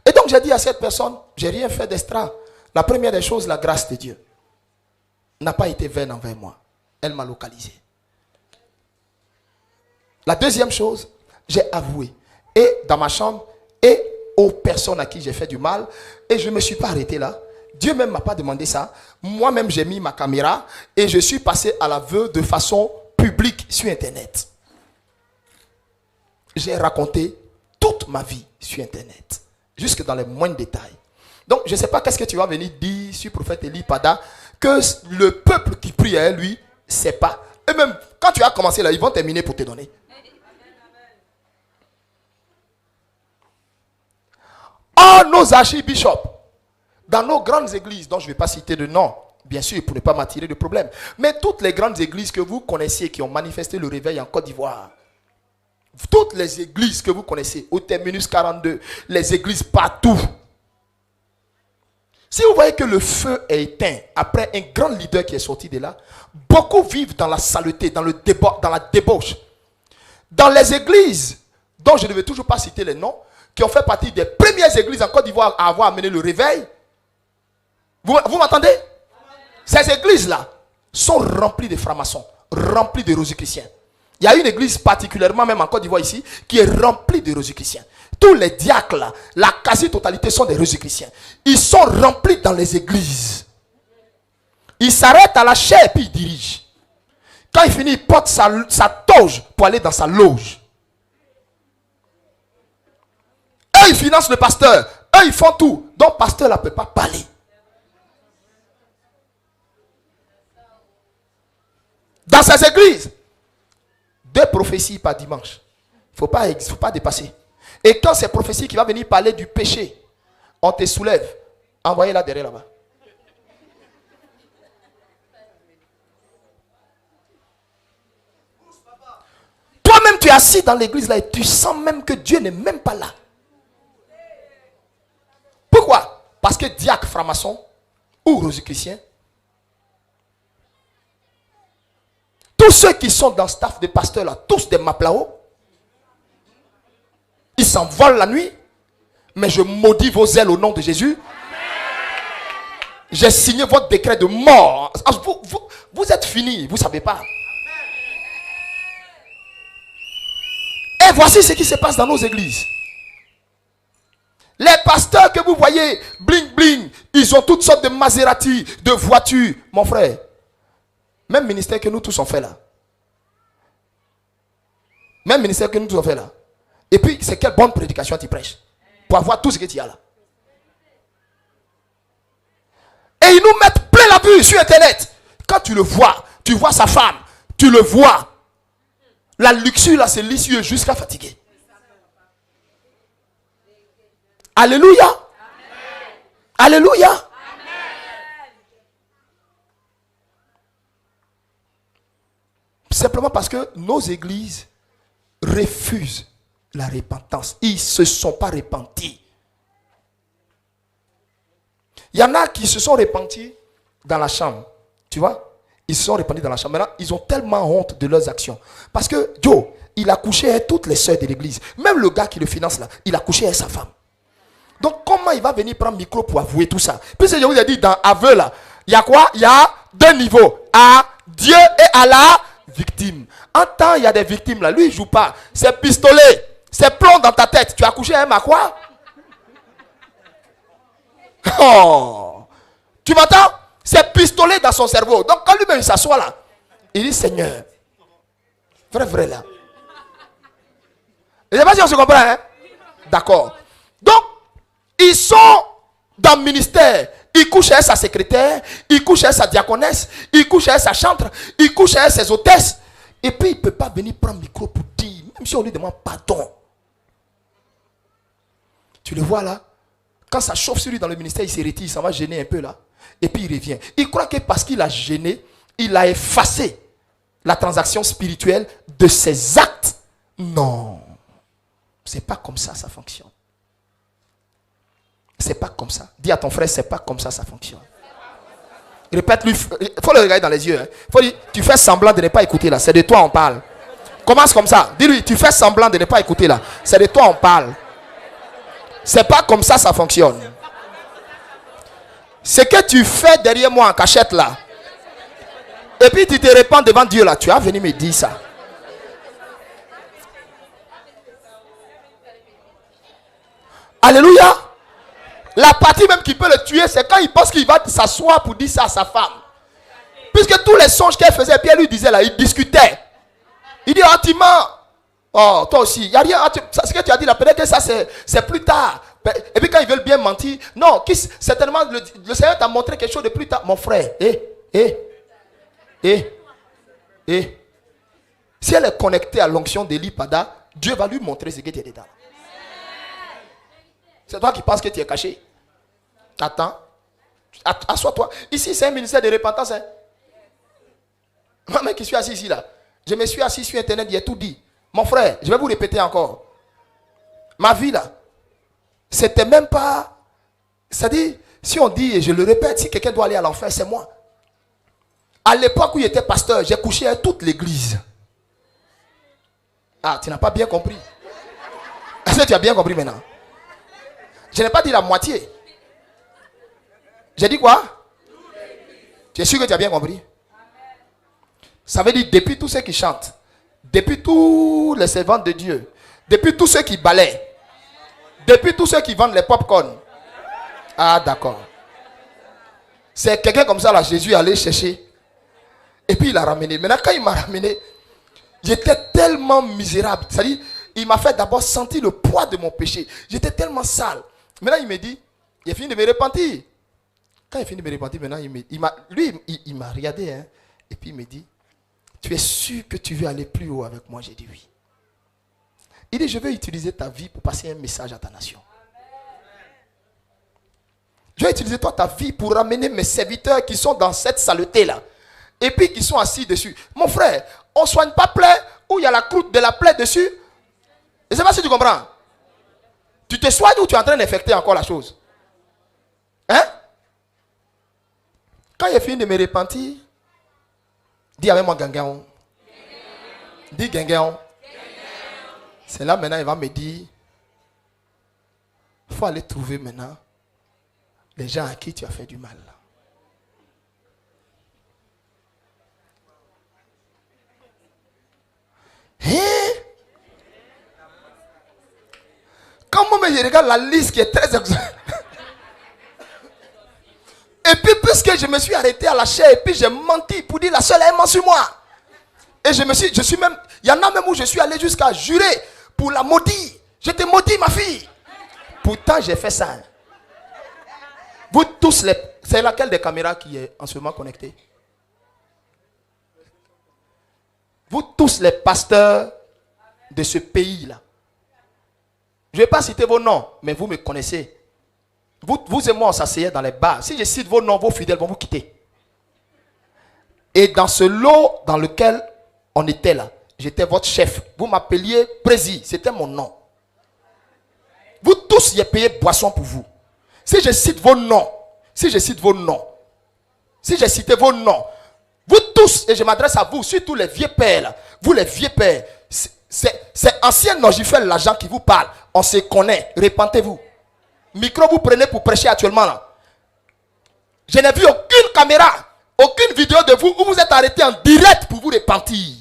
Et donc j'ai dit à cette personne, j'ai rien fait d'extra. La première des choses, la grâce de Dieu n'a pas été vaine envers moi. Elle m'a localisé. La deuxième chose, j'ai avoué. Et dans ma chambre, et aux personnes à qui j'ai fait du mal. Et je ne me suis pas arrêté là. Dieu même ne m'a pas demandé ça. Moi-même, j'ai mis ma caméra et je suis passé à l'aveu de façon publique sur Internet. J'ai raconté toute ma vie sur Internet, jusque dans les moindres détails. Donc, je ne sais pas qu'est-ce que tu vas venir dire sur le prophète Eli Pada, que le peuple qui prie à lui, c'est pas. Et même, quand tu as commencé là, ils vont terminer pour te donner. Oh, nos archibishops, dans nos grandes églises, dont je ne vais pas citer de nom, bien sûr, pour ne pas m'attirer de problème, mais toutes les grandes églises que vous connaissez, qui ont manifesté le réveil en Côte d'Ivoire, toutes les églises que vous connaissez, au terminus 42, les églises partout, Si vous voyez que le feu est éteint après un grand leader qui est sorti de là, beaucoup vivent dans la saleté, dans la débauche. Dans les églises, dont je ne vais toujours pas citer les noms, qui ont fait partie des premières églises en Côte d'Ivoire à avoir amené le réveil. Vous m'entendez? Ces églises-là sont remplies de francs-maçons, remplies de rosicruciens. Il y a une église particulièrement, même en Côte d'Ivoire ici, qui est remplie de rosicruciens. Tous les diacres là, la quasi-totalité sont des rosicruciens. Ils sont remplis dans les églises. Ils s'arrêtent à la chaire et puis ils dirigent. Quand il finit, il porte sa toge pour aller dans sa loge. Eux, ils financent le pasteur. Eux, ils font tout. Donc, le pasteur ne peut pas parler. Dans ces églises, 2 prophéties par dimanche. Il ne faut pas dépasser. Et quand ces prophéties qui va venir parler du péché, on te soulève, envoyez-la derrière là-bas. Toi-même, tu es assis dans l'église là et tu sens même que Dieu n'est même pas là. Pourquoi? Parce que diacre, franc-maçon ou rosicrucien, tous ceux qui sont dans le staff de pasteurs là, tous des maplao, ils s'envolent la nuit, mais je maudis vos ailes au nom de Jésus. J'ai signé votre décret de mort. Vous êtes finis, vous ne savez pas. Et voici ce qui se passe dans nos églises. Les pasteurs que vous voyez, bling bling, ils ont toutes sortes de Maserati, de voitures. Mon frère, même ministère que nous tous on fait là. Même ministère que nous tous on fait là. Et puis, c'est quelle bonne prédication tu prêches pour avoir tout ce que tu as là. Et ils nous mettent plein la vue sur Internet. Quand tu le vois, tu vois sa femme, tu le vois. La luxure là, c'est l'issue jusqu'à fatiguer. Alléluia. Amen. Alléluia. Amen. Simplement parce que nos églises refusent la repentance. Ils ne se sont pas repentis. Il y en a qui se sont repentis dans la chambre. Tu vois? Ils se sont repentis dans la chambre. Maintenant, ils ont tellement honte de leurs actions. Parce que, Joe, il a couché avec toutes les sœurs de l'église. Même le gars qui le finance là, il a couché avec sa femme. Donc, comment il va venir prendre le micro pour avouer tout ça? Puisque je vous ai dit, dans aveu là, il y a quoi? Il y a 2 niveaux. À Dieu et à la victime. En temps, il y a des victimes là. Lui, il ne joue pas. C'est pistolet. C'est plomb dans ta tête. Tu as couché avec ma quoi? Oh! Tu m'entends? C'est pistolet dans son cerveau. Donc, quand lui-même il s'assoit là, il dit Seigneur. Vrai là. Je ne sais pas si on se comprend, hein? D'accord. Donc, ils sont dans le ministère. Ils couchent avec sa secrétaire, ils couchent avec sa diaconesse, ils couchent avec sa chantre, ils couchent avec ses hôtesses. Et puis, il ne peut pas venir prendre le micro pour dire, même si on lui demande pardon. Tu le vois là? Quand ça chauffe sur lui dans le ministère, il se retire, il s'en va gêner un peu là. Et puis il revient. Il croit que parce qu'il a gêné, il a effacé la transaction spirituelle de ses actes. Non. C'est pas comme ça, ça fonctionne. C'est pas comme ça. Dis à ton frère, c'est pas comme ça, ça fonctionne. Répète-lui, il faut le regarder dans les yeux. Hein. Faut dire, tu fais semblant de ne pas écouter là. C'est de toi on parle. Commence comme ça. Dis-lui, tu fais semblant de ne pas écouter là. C'est de toi on parle. C'est pas comme ça, ça fonctionne. Ce que tu fais derrière moi en cachette là. Et puis tu te répands devant Dieu là. Tu as venu me dire ça. Alléluia. La partie même qui peut le tuer, c'est quand il pense qu'il va s'asseoir pour dire ça à sa femme. Puisque tous les songes qu'elle faisait, puis elle lui disait là, il discutait. Il dit, ah, tu mens. Oh, toi aussi. Il n'y a rien. Ce que tu as dit là, peut-être que ça c'est plus tard. Et puis quand ils veulent bien mentir, non, certainement le Seigneur t'a montré quelque chose de plus tard. Mon frère, si elle est connectée à l'onction d'Eli Pada, Dieu va lui montrer ce que tu es dedans. C'est toi qui penses que tu es caché. Attends. Assois-toi. Ici, c'est un ministère de repentance. Hein? Moi qui suis assis ici, là. Je me suis assis sur Internet, il a tout dit. Mon frère, je vais vous répéter encore. Ma vie, là, c'était même pas... C'est-à-dire, Si on dit, et je le répète, si quelqu'un doit aller à l'enfer, c'est moi. À l'époque où j'étais pasteur, j'ai couché avec toute l'église. Ah, tu n'as pas bien compris. Est-ce que tu as bien compris maintenant? Je n'ai pas dit la moitié. J'ai dit quoi? Tu es sûr que tu as bien compris? Ça veut dire depuis tous ceux qui chantent, depuis tous les servants de Dieu, depuis tous ceux qui balaient, depuis tous ceux qui vendent les pop-corn. Ah, d'accord. C'est quelqu'un comme ça là, Jésus est allé chercher. Et puis il a ramené. Maintenant, quand il m'a ramené, j'étais tellement misérable. C'est-à-dire, il m'a fait d'abord sentir le poids de mon péché. J'étais tellement sale. Maintenant, il me dit, il a fini de me repentir. Quand il a fini de me repentir, maintenant, il m'a regardé. Hein, et puis il me dit, tu es sûr que tu veux aller plus haut avec moi? J'ai dit oui. Il dit, je veux utiliser ta vie pour passer un message à ta nation. Je vais utiliser toi ta vie pour ramener mes serviteurs qui sont dans cette saleté-là. Et puis qui sont assis dessus. Mon frère, on ne soigne pas plaie où il y a la croûte de la plaie dessus. Je ne sais pas si tu comprends. Tu te soignes ou tu es en train d'infecter encore la chose? Hein? Quand il a fini de me repentir, dis avec moi Gangaon. Dis Gangaon. C'est là maintenant il va me dire, il faut aller trouver maintenant les gens à qui tu as fait du mal. Hein? Quand moi je regarde la liste qui est très exhaustive. Et puis puisque je me suis arrêté à la chair et puis j'ai menti pour dire la seule elle ment sur moi. Et je suis même, il y en a même où je suis allé jusqu'à jurer pour la maudire. Je te maudis ma fille. Pourtant j'ai fait ça. Vous tous, c'est laquelle des caméras qui est en ce moment connectée? Vous tous les pasteurs de ce pays-là. Je ne vais pas citer vos noms, mais vous me connaissez. Vous et moi, on s'asseyait dans les bars. Si je cite vos noms, vos fidèles vont vous quitter. Et dans ce lot dans lequel on était là, j'étais votre chef. Vous m'appeliez Prési, c'était mon nom. Vous tous, j'ai payé boisson pour vous. Si je cite vos noms, si j'ai cité vos noms, vous tous, et je m'adresse à vous, surtout les vieux pères là, vous les vieux pères, c'est ancien Nogifel l'agent qui vous parle, on se connaît, repentez-vous. Micro vous prenez pour prêcher actuellement là. Je n'ai vu aucune caméra, aucune vidéo de vous où vous êtes arrêté en direct pour vous repentir.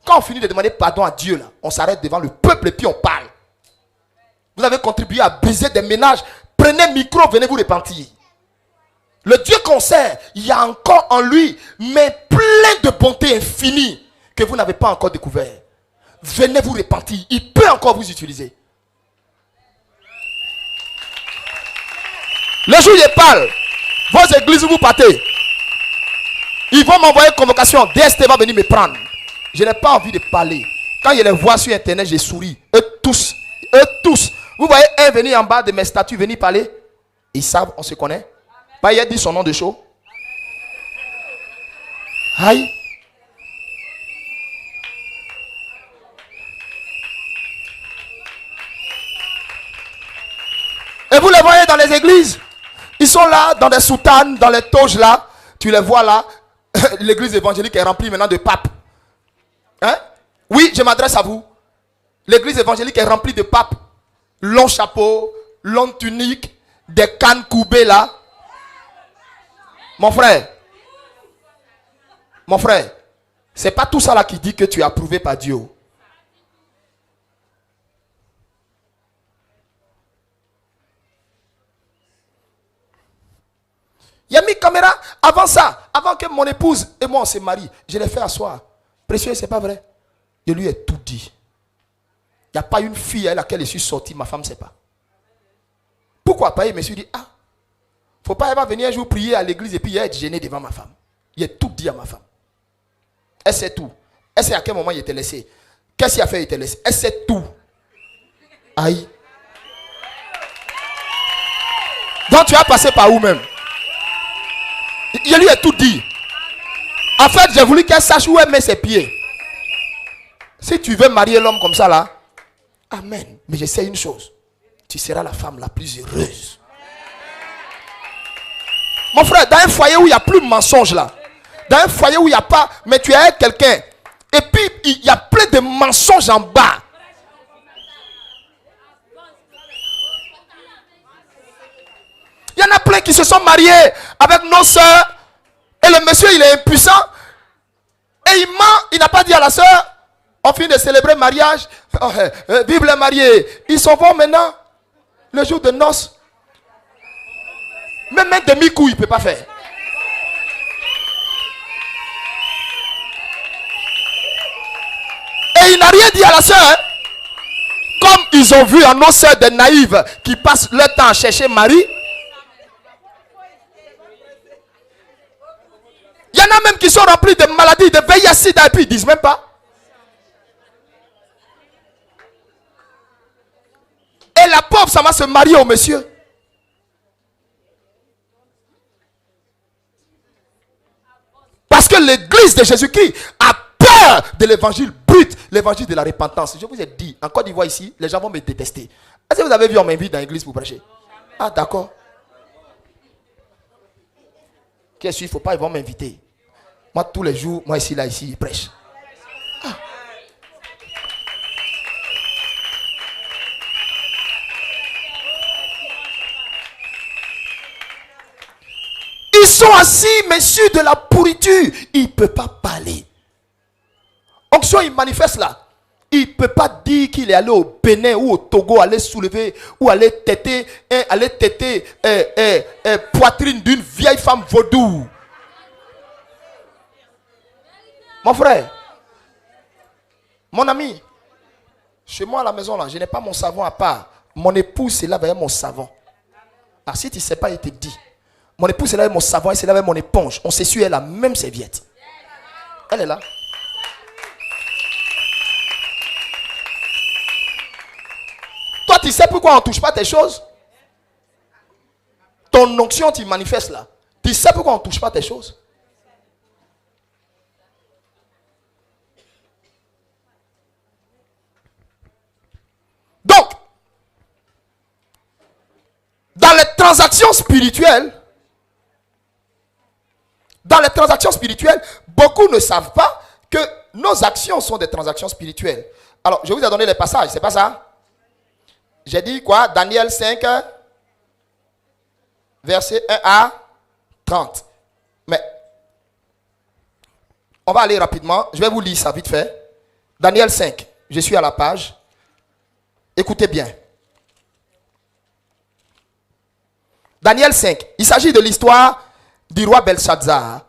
Quand on finit de demander pardon à Dieu là, on s'arrête devant le peuple et puis on parle. Vous avez contribué à briser des ménages. Prenez micro, venez vous repentir. Le Dieu qu'on sert, il y a encore en lui, mais plein de bonté infinie que vous n'avez pas encore découvert. Venez vous repentir. Il peut encore vous utiliser. Le jour où je parle, vos églises où vous partez, ils vont m'envoyer une convocation. DST va venir me prendre. Je n'ai pas envie de parler. Quand je les vois sur internet, je souris. Eux tous. Vous voyez un venir en bas de mes statuts, venir parler. Ils savent, on se connaît. Pas il a dit son nom de show. Aïe. Et vous les voyez dans les églises. Ils sont là, dans des soutanes, dans les toges là. Tu les vois là. L'église évangélique est remplie maintenant de papes. Hein? Oui, je m'adresse à vous. L'église évangélique est remplie de papes. Long chapeau, longue tunique, des cannes courbées là. Mon frère, c'est pas tout ça là qui dit que tu es approuvé par Dieu. Il y a mis caméra avant ça, avant que mon épouse et moi on se marie. Je l'ai fait asseoir. Précieux, c'est pas vrai. Je lui ai tout dit. Il n'y a pas une fille à laquelle je suis sorti, ma femme ne sait pas. Pourquoi pas? Je me suis dit, faut pas venir un jour prier à l'église et puis être gêné devant ma femme. Il a tout dit à ma femme. Elle sait tout. Elle sait à quel moment il était laissé. Qu'est-ce qu'il a fait, il était laissé. Elle sait tout. Aïe. Donc tu as passé par où même? Il lui a tout dit. En fait, j'ai voulu qu'elle sache où elle met ses pieds. Si tu veux marier l'homme comme ça là, amen. Mais je sais une chose. Tu seras la femme la plus heureuse. Mon frère, dans un foyer où il n'y a plus de mensonges là, dans un foyer où il n'y a pas, mais tu es avec quelqu'un, et puis il y a plein de mensonges en bas. Il y en a plein qui se sont mariés avec nos soeurs, et le monsieur il est impuissant, et il ment, il n'a pas dit à la soeur, on finit de célébrer le mariage, vive les mariés, ils s'en vont maintenant, le jour de noces. Même un demi-coup, il ne peut pas faire. Et il n'a rien dit à la soeur. Hein? Comme ils ont vu en nos soeurs des naïves qui passent leur temps à chercher Marie. Il y en a même qui sont remplis de maladies, de VIH, et puis ils ne disent même pas. Et la pauvre, ça va se marier au monsieur. Parce que l'église de Jésus-Christ a peur de l'évangile brut, l'évangile de la repentance. Je vous ai dit, en Côte d'Ivoire ici, les gens vont me détester. Est-ce que vous avez vu, on m'invite dans l'église pour prêcher? Ah, d'accord. Qu'est-ce qu'il ne faut pas, ils vont m'inviter. Moi, tous les jours, moi ici, là, ici, je prêche. Ah. Ils sont assis, mais sur de la pourriture. Il ne peut pas parler. Onction, il manifeste là. Il ne peut pas dire qu'il est allé au Bénin ou au Togo, aller soulever ou aller têter poitrine d'une vieille femme vaudou. Mon frère, mon ami, chez moi à la maison là, je n'ai pas mon savon à part. Mon épouse se lave avec mon savon. Ah, si tu ne sais pas, il te dit. Mon épouse se lave avec mon savon, elle se lave avec mon éponge. On s'essuie elle la même serviette. Elle est là. Toi, tu sais pourquoi on ne touche pas tes choses? Ton onction, tu manifestes là. Tu sais pourquoi on ne touche pas tes choses? Donc, dans les transactions spirituelles, beaucoup ne savent pas que nos actions sont des transactions spirituelles. Alors, je vous ai donné les passages, c'est pas ça? J'ai dit quoi? Daniel 5, verset 1 à 30. Mais, on va aller rapidement. Je vais vous lire ça vite fait. Daniel 5, je suis à la page. Écoutez bien. Daniel 5, il s'agit de l'histoire du roi Belshazzar.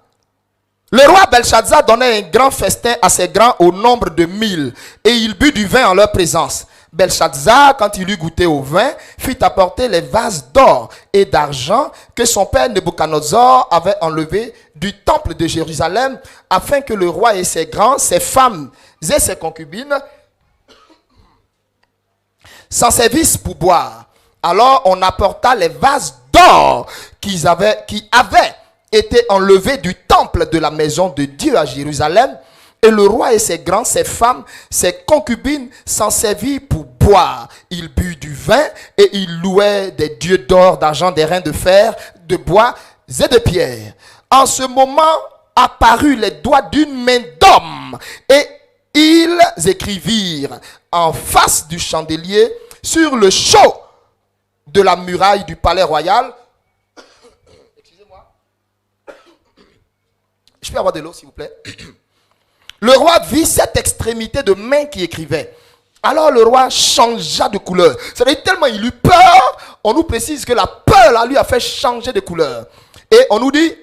Le roi Belshazzar donnait un grand festin à ses grands au nombre de 1000 et il but du vin en leur présence. Belshazzar, quand il eut goûté au vin, fit apporter les vases d'or et d'argent que son père Nebuchadnezzar avait enlevés du temple de Jérusalem afin que le roi et ses grands, ses femmes et ses concubines s'en servissent pour boire. Alors on apporta les vases d'or qui avaient été enlevés du temple de la maison de Dieu à Jérusalem. Et le roi et ses grands, ses femmes, ses concubines s'en servirent pour boire. Ils but du vin et ils louaient des dieux d'or, d'argent, des reins de fer, de bois et de pierre. En ce moment apparurent les doigts d'une main d'homme et ils écrivirent en face du chandelier sur le sceau de la muraille du palais royal. Excusez-moi. Je peux avoir de l'eau, s'il vous plaît? Le roi vit cette extrémité de main qui écrivait. Alors le roi changea de couleur. C'est-à-dire tellement il eut peur, on nous précise que la peur là, lui a fait changer de couleur. Et on nous dit,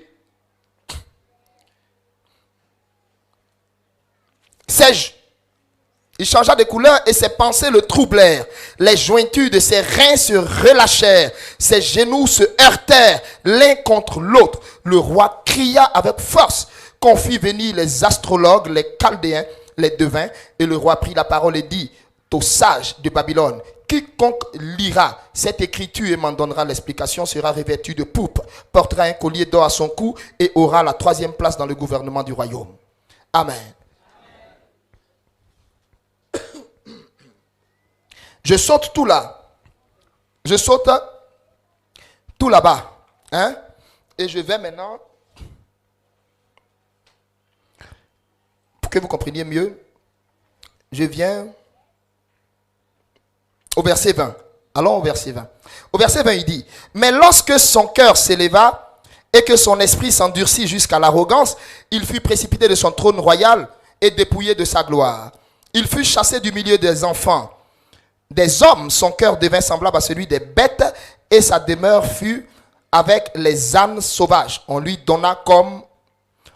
il changea de couleur et ses pensées le troublèrent. Les jointures de ses reins se relâchèrent. Ses genoux se heurtèrent l'un contre l'autre. Le roi cria avec force qu'on fit venir les astrologues, les chaldéens, les devins. Et le roi prit la parole et dit aux sages de Babylone, quiconque lira cette écriture et m'en donnera l'explication sera revêtu de pourpre, portera un collier d'or à son cou et aura la 3e place dans le gouvernement du royaume. Amen. Je saute tout là. Je saute tout là-bas. Hein? Et je vais maintenant, pour que vous compreniez mieux, je viens au verset 20. Allons au verset 20. Au verset 20, il dit, « Mais lorsque son cœur s'éleva et que son esprit s'endurcit jusqu'à l'arrogance, il fut précipité de son trône royal et dépouillé de sa gloire. Il fut chassé du milieu des enfants. Des hommes, son cœur devint semblable à celui des bêtes et sa demeure fut avec les ânes sauvages. On lui donna comme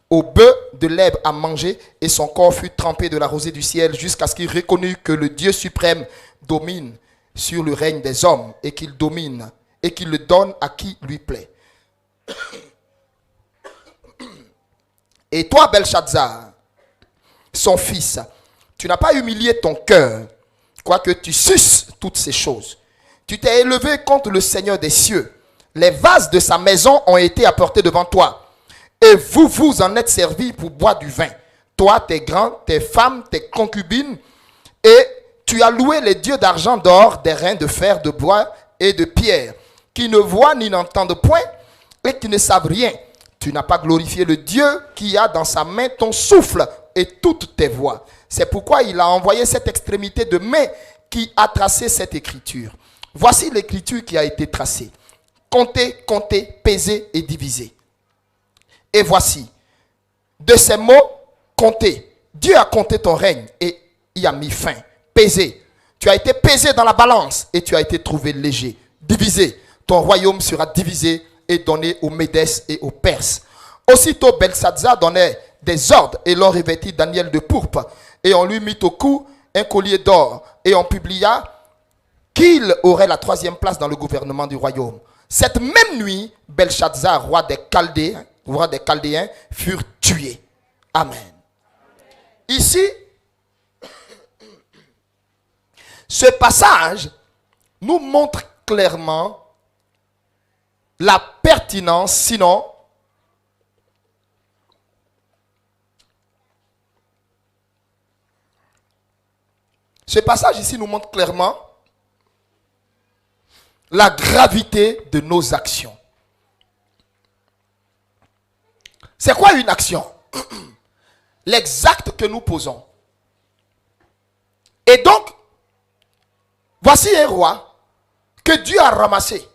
au bœuf de l'herbe à manger et son corps fut trempé de la rosée du ciel jusqu'à ce qu'il reconnût que le Dieu suprême domine sur le règne des hommes et qu'il domine et qu'il le donne à qui lui plaît. Et toi, Belshazzar, son fils, tu n'as pas humilié ton cœur, quoique tu suces toutes ces choses. Tu t'es élevé contre le Seigneur des cieux. Les vases de sa maison ont été apportés devant toi. Et vous vous en êtes servis pour boire du vin. Toi, tes grands, tes femmes, tes concubines. Et tu as loué les dieux d'argent, d'or, d'airain, de fer, de bois et de pierre, qui ne voient ni n'entendent point et qui ne savent rien. Tu n'as pas glorifié le Dieu qui a dans sa main ton souffle et toutes tes voies. C'est pourquoi il a envoyé cette extrémité de main qui a tracé cette écriture. Voici l'écriture qui a été tracée. Comptez, comptez, pesez et divisez. Et voici, de ces mots, comptez. Dieu a compté ton règne et y a mis fin. Pesé. Tu as été pesé dans la balance et tu as été trouvé léger. Divisé. Ton royaume sera divisé et donné aux Médès et aux Perses. Aussitôt, Belshazzar donnait des ordres et l'on revêtit Daniel de pourpre. Et on lui mit au cou un collier d'or. Et on publia qu'il aurait la 3e place dans le gouvernement du royaume. Cette même nuit, Belshazzar, roi des Chaldéens, furent tués. Amen. Ici, ce passage nous montre clairement la pertinence, sinon ce passage ici nous montre clairement la gravité de nos actions. C'est quoi une action? Les actes que nous posons. Et donc, voici un roi que Dieu a ramassé.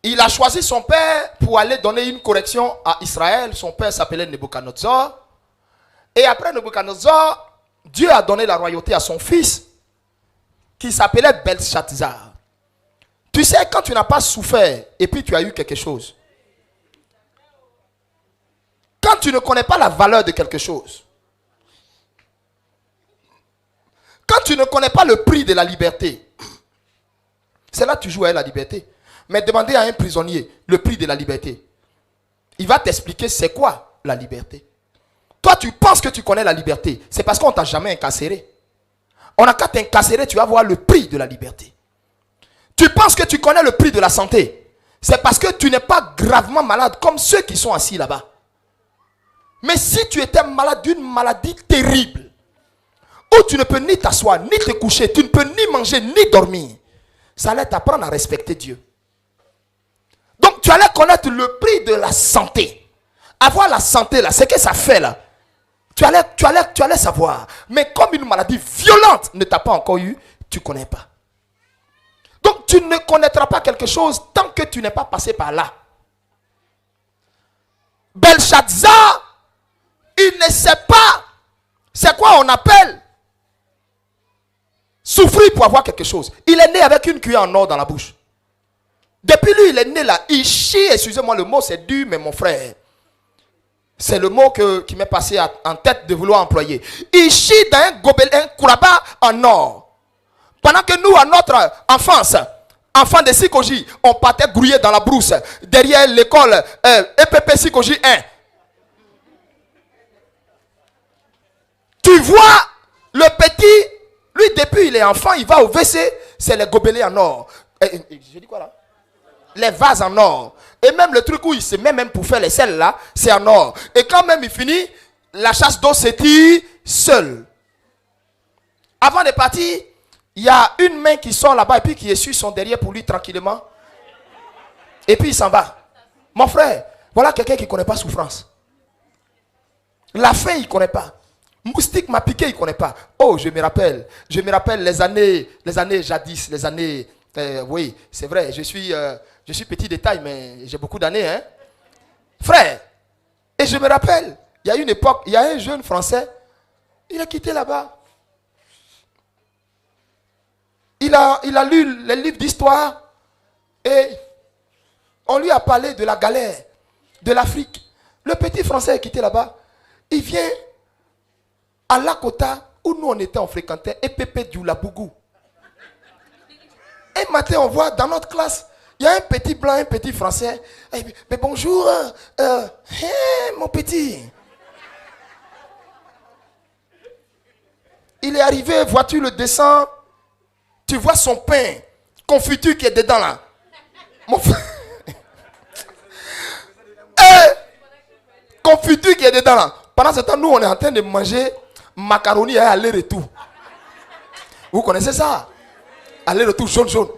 Il a choisi son père pour aller donner une correction à Israël. Son père s'appelait Nebuchadnezzar. Et après Nebuchadnezzar, Dieu a donné la royauté à son fils qui s'appelait Belshazzar. Tu sais, quand tu n'as pas souffert et puis tu as eu quelque chose, quand tu ne connais pas la valeur de quelque chose, quand tu ne connais pas le prix de la liberté, c'est là que tu joues à la liberté. Mais demandez à un prisonnier le prix de la liberté. Il va t'expliquer c'est quoi la liberté. Toi, tu penses que tu connais la liberté. C'est parce qu'on ne t'a jamais incarcéré. On n'a qu'à t'incarcérer, tu vas voir le prix de la liberté. Tu penses que tu connais le prix de la santé. C'est parce que tu n'es pas gravement malade comme ceux qui sont assis là-bas. Mais si tu étais malade d'une maladie terrible, où tu ne peux ni t'asseoir, ni te coucher, tu ne peux ni manger, ni dormir, ça allait t'apprendre à respecter Dieu. Donc tu allais connaître le prix de la santé. Avoir la santé là, c'est que ça fait là. Tu allais savoir. Mais comme une maladie violente ne t'a pas encore eu, tu ne connais pas. Donc tu ne connaîtras pas quelque chose tant que tu n'es pas passé par là. Belshazzar, il ne sait pas c'est quoi on appelle souffrir pour avoir quelque chose. Il est né avec une cuillère en or dans la bouche. Depuis lui, il est né là. Il chie, excusez-moi le mot, c'est dur, mais mon frère. C'est le mot qui m'est passé en tête de vouloir employer. Il chie dans un gobelet, un kouraba en or. Pendant que nous, à notre enfance, enfants de Sikoji, on partait grouiller dans la brousse, derrière l'école EPP Sikoji 1. Tu vois, le petit, lui, depuis il est enfant, il va au WC, c'est les gobelets en or. Je dis quoi là? Les vases en or. Et même le truc où il se met même pour faire les selles là, c'est en or. Et quand même il finit, la chasse d'eau s'étire seul. Avant de partir, il y a une main qui sort là-bas et puis qui essuie son derrière pour lui tranquillement. Et puis il s'en va. Mon frère, voilà quelqu'un qui ne connaît pas souffrance. La faim, il ne connaît pas. Moustique m'a piqué, il ne connaît pas. Oh, je me rappelle les années jadis, les années... oui, c'est vrai, je suis petit détail, mais j'ai beaucoup d'années. Hein? Frère, et je me rappelle, il y a une époque, il y a un jeune Français, il a quitté là-bas. Il a lu les livres d'histoire et on lui a parlé de la galère, de l'Afrique. Le petit Français est quitté là-bas. Il vient à Lakota, où nous on était, on fréquentait, et Pépé Dioulabougou. Un matin, on voit dans notre classe, il y a un petit blanc, un petit français. Mais bonjour, mon petit. Il est arrivé, vois-tu le descend. Tu vois son pain, confiture qui est dedans là. Mon frère. Confiture qui est dedans là. Pendant ce temps, nous, on est en train de manger macaroni à aller-retour. Vous connaissez ça? Aller-retour jaune.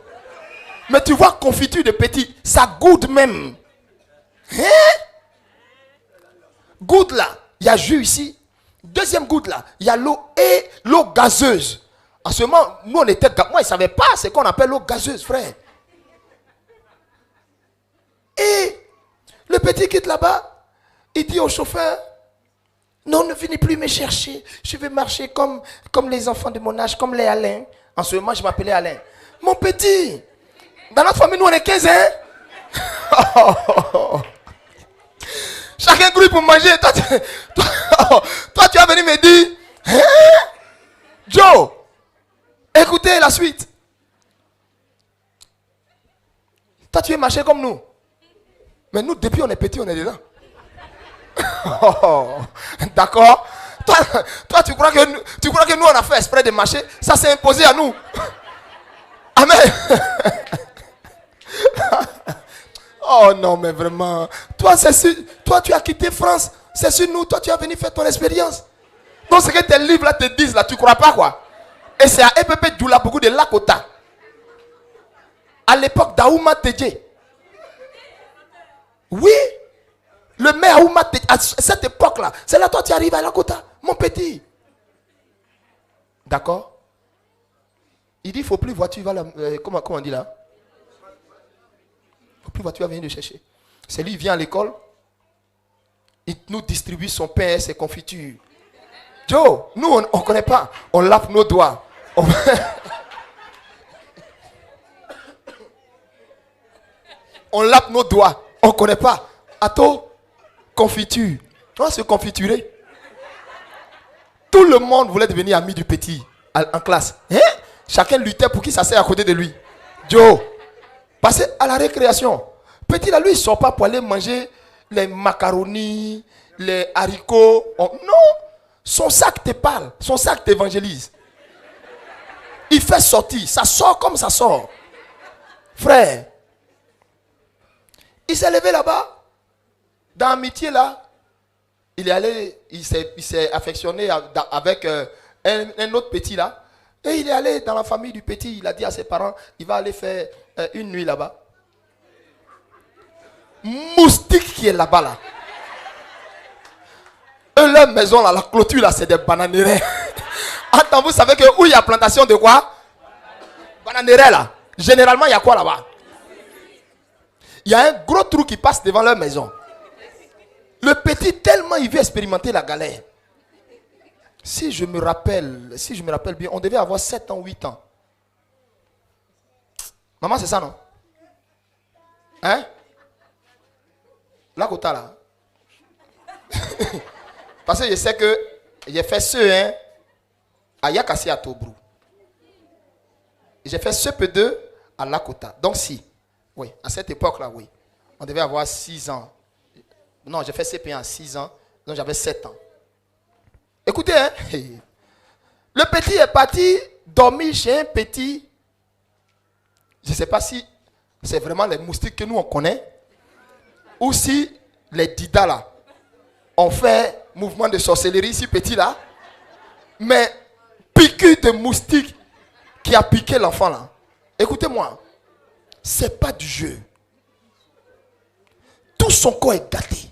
Mais tu vois, confiture de petit, ça goûte même. Goutte là, il y a jus ici. Deuxième goutte là, il y a l'eau et l'eau gazeuse. En ce moment, nous on était... Moi, je ne savais pas ce qu'on appelle l'eau gazeuse, frère. Et le petit quitte là-bas, il dit au chauffeur, non, ne venez plus me chercher. Je vais marcher comme les enfants de mon âge, comme les Alain. En ce moment, je m'appelais Alain. Mon petit, dans notre famille, nous on est 15, hein? Chacun groupe pour manger. Toi, tu vas venir me dire, hein? Joe, écoutez la suite. Toi, tu es marché comme nous. Mais nous, depuis on est petit, on est dedans. D'accord? Toi, tu crois que nous, on a fait exprès de marcher? Ça s'est imposé à nous. Amen. Oh non, mais vraiment. Toi, tu as quitté France. C'est sur nous. Toi, tu as venu faire ton expérience. Donc, ce que tes livres là te disent, là, tu ne crois pas quoi? Et c'est à EPP Dioulabougou de Lakota. À l'époque d'Aouma Tedje. Oui. Le maire Aouma Tedje, à cette époque-là, c'est là toi tu arrives à Lakota, mon petit. D'accord? Il dit, il ne faut plus voiture, comment on dit là? Il ne faut plus voiture, va venir le chercher. C'est lui, il vient à l'école, il nous distribue son pain et ses confitures. Joe, nous on ne connaît pas, on lave nos doigts. On lave nos doigts, on ne connaît pas. Ato, confiture. On va se confiturer. Tout le monde voulait devenir ami du petit en classe. Hein? Chacun luttait pour qu'il s'asseye à côté de lui. Joe, passez à la récréation. Petit là, lui, il ne sort pas pour aller manger les macaronis, les haricots. Non, son sac te parle, son sac t'évangélise. Il fait sortir, ça sort comme ça sort. Frère, il s'est levé là-bas, dans Amitié là, il est allé, il s'est affectionné avec un autre petit là, et il est allé dans la famille du petit, il a dit à ses parents, il va aller faire une nuit là-bas. Moustique qui est là-bas là. Eux, leur maison là, la clôture là, c'est des bananeraies. Attends, vous savez que où il y a plantation de quoi? Bananeraies là. Généralement, il y a quoi là-bas? Il y a un gros trou qui passe devant leur maison. Le petit, tellement il veut expérimenter la galère. Si je me rappelle bien, on devait avoir 7 ans, 8 ans. Maman, c'est ça, non? Hein? Là, côté là. Parce que je sais que j'ai fait ce, hein, à Yakassi à Tobrou. J'ai fait ce P2 à Lakota. Donc, si. Oui, à cette époque-là, oui. On devait avoir 6 ans. Non, j'ai fait CP1 à 6 ans. Donc, j'avais 7 ans. Écoutez, hein. Le petit est parti dormir chez un petit. Je ne sais pas si c'est vraiment les moustiques que nous, on connaît. Ou si les didas, là, ont fait mouvement de sorcellerie, si petit, là. Mais piqûre de moustique qui a piqué l'enfant, là. Écoutez-moi. C'est pas du jeu. Tout Tout son corps est gâté.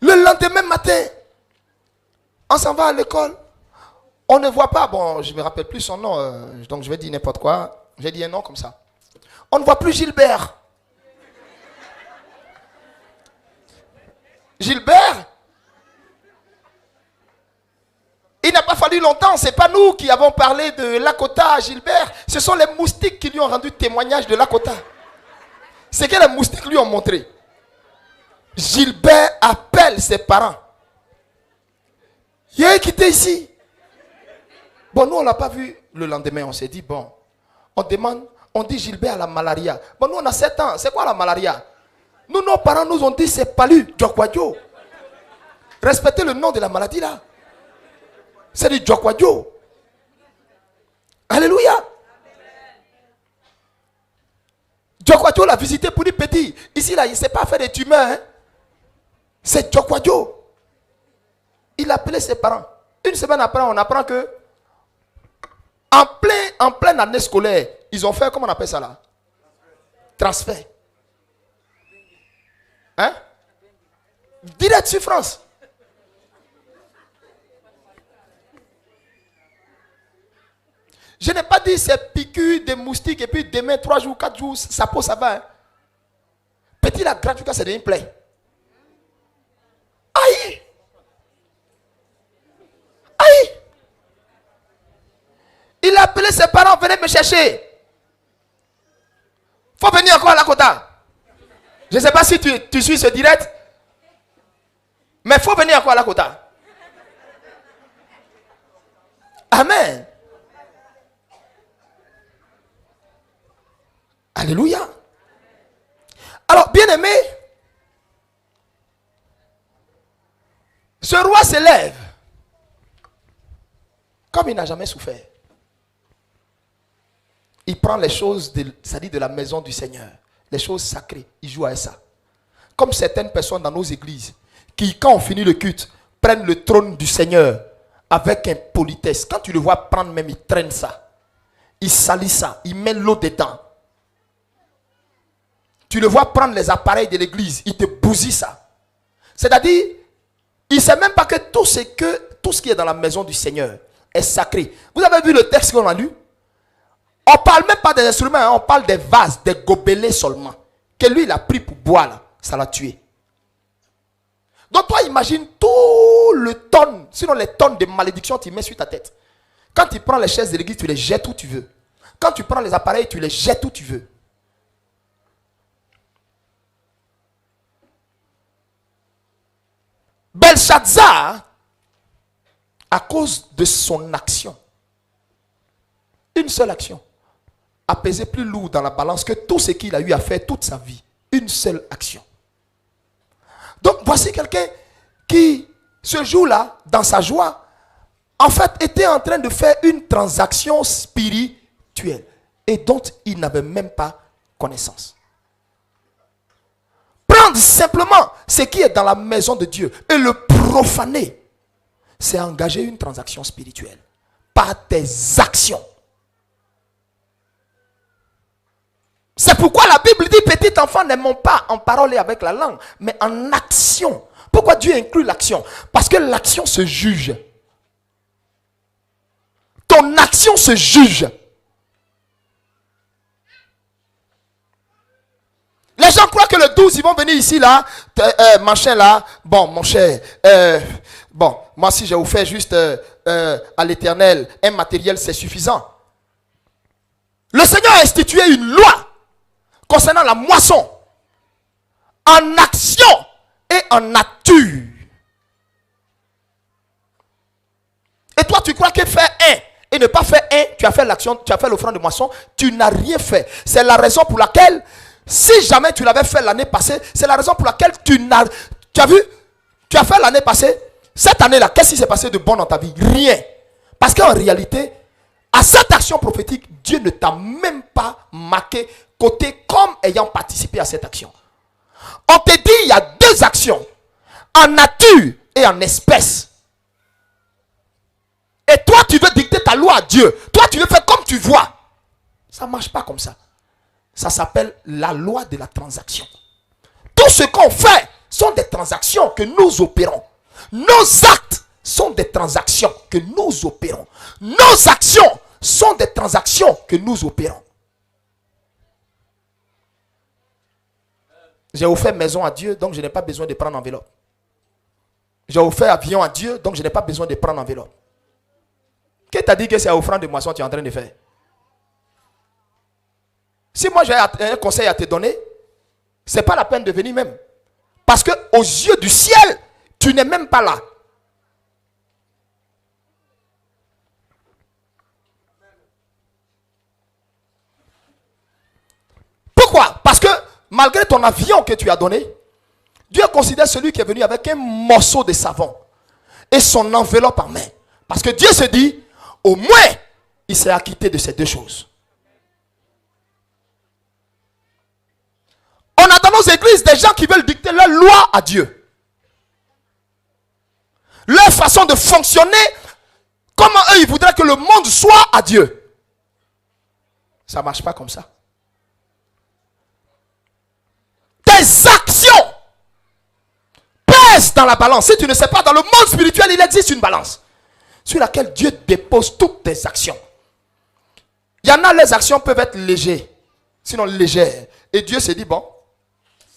Le lendemain matin, on s'en va à l'école. On ne voit pas, bon, je ne me rappelle plus son nom, donc je vais dire n'importe quoi. J'ai dit un nom comme ça. On ne voit plus Gilbert. Gilbert, il n'a pas fallu longtemps, ce n'est pas nous qui avons parlé de Lakota à Gilbert, ce sont les moustiques qui lui ont rendu témoignage de Lakota. C'est que les moustiques lui ont montré. Gilbert appelle ses parents. Il est quitté ici. Bon, nous on ne l'a pas vu le lendemain, on s'est dit, bon, on demande, on dit Gilbert a la malaria. Bon, nous on a 7 ans, c'est quoi la malaria? Nous, nos parents nous ont dit c'est palu, Djokwadjo. Respectez le nom de la maladie là. C'est du Djokwadjo. Alléluia. Djokwadjo l'a visité pour dire petit. Ici là, il ne sait pas faire des tumeurs. Hein? C'est Djokwadjo. Il a appelé ses parents. Une semaine après, on apprend que en pleine année scolaire, ils ont fait, comment on appelle ça là? Transfert. Hein? Direct sur France. Je n'ai pas dit c'est piqûre des moustiques et puis demain 3 jours, 4 jours, sa peau ça va. Hein? Petit la gratuite, c'est devenu plein. Aïe! Aïe! Il a appelé ses parents, venez me chercher. Faut venir encore à Lakota. Je ne sais pas si tu suis ce direct. Mais il faut venir encore à Lakota. Amen. Alléluia. Alors, bien aimé, ce roi se lève comme il n'a jamais souffert. Il prend les choses, c'est-à-dire de la maison du Seigneur, les choses sacrées, il joue à ça. Comme certaines personnes dans nos églises, qui, quand on finit le culte, prennent le trône du Seigneur avec impolitesse. Quand tu le vois prendre même, il traîne ça. Il salit ça, il met l'eau dedans. Tu le vois prendre les appareils de l'église, il te bousille ça. C'est-à-dire, il ne sait même pas que tout ce qui est dans la maison du Seigneur est sacré. Vous avez vu le texte qu'on a lu? On ne parle même pas des instruments, hein, on parle des vases, des gobelets seulement. Que lui, il a pris pour boire, là, ça l'a tué. Donc toi, imagine tout le tonne, sinon les tonnes de malédictions que tu mets sur ta tête. Quand tu prends les chaises de l'église, tu les jettes où tu veux. Quand tu prends les appareils, tu les jettes où tu veux. Belshazzar, à cause de son action, une seule action, a pesé plus lourd dans la balance que tout ce qu'il a eu à faire toute sa vie. Une seule action. Donc voici quelqu'un qui, ce jour-là, dans sa joie, en fait, était en train de faire une transaction spirituelle et dont il n'avait même pas connaissance. Prendre simplement ce qui est dans la maison de Dieu et le profaner, c'est engager une transaction spirituelle par tes actions. C'est pourquoi la Bible dit, petit enfant, n'aimons pas en parole et avec la langue, mais en action. Pourquoi Dieu inclut l'action? Parce que l'action se juge. Ton action se juge. Les gens croient que le 12, ils vont venir ici, là, machin, là. Bon, mon cher, bon, moi, si j'ai offert juste à l'Éternel un matériel, c'est suffisant. Le Seigneur a institué une loi concernant la moisson, en action et en nature. Et toi, tu crois que faire un et ne pas faire un, tu as fait l'action, tu as fait l'offrande de moisson, tu n'as rien fait. C'est la raison pour laquelle, si jamais tu l'avais fait l'année passée, c'est la raison pour laquelle tu as vu, tu as fait l'année passée, cette année-là, qu'est-ce qui s'est passé de bon dans ta vie? Rien. Parce qu'en réalité, à cette action prophétique, Dieu ne t'a même pas marqué côté comme ayant participé à cette action. On te dit il y a 2 actions, en nature et en espèce. Et toi tu veux dicter ta loi à Dieu. Toi tu veux faire comme tu vois. Ça ne marche pas comme ça. Ça s'appelle la loi de la transaction. Tout ce qu'on fait sont des transactions que nous opérons. Nos actes sont des transactions que nous opérons. Nos actions sont des transactions que nous opérons. J'ai offert maison à Dieu, donc je n'ai pas besoin de prendre enveloppe. J'ai offert avion à Dieu, donc je n'ai pas besoin de prendre enveloppe. Qui t'a dit que c'est offrande de moisson que tu es en train de faire? Si moi j'ai un conseil à te donner, ce n'est pas la peine de venir même. Parce que aux yeux du ciel, tu n'es même pas là. Pourquoi? Parce que malgré ton avion que tu as donné, Dieu considère celui qui est venu avec un morceau de savon et son enveloppe en main. Parce que Dieu se dit, au moins, il s'est acquitté de ces deux choses. On a dans nos églises des gens qui veulent dicter leur loi à Dieu. Leur façon de fonctionner, comment eux, ils voudraient que le monde soit à Dieu. Ça ne marche pas comme ça. Tes actions pèsent dans la balance. Si tu ne sais pas, dans le monde spirituel, il existe une balance sur laquelle Dieu dépose toutes tes actions. Il y en a, les actions peuvent être légères, sinon légères. Et Dieu se dit, bon,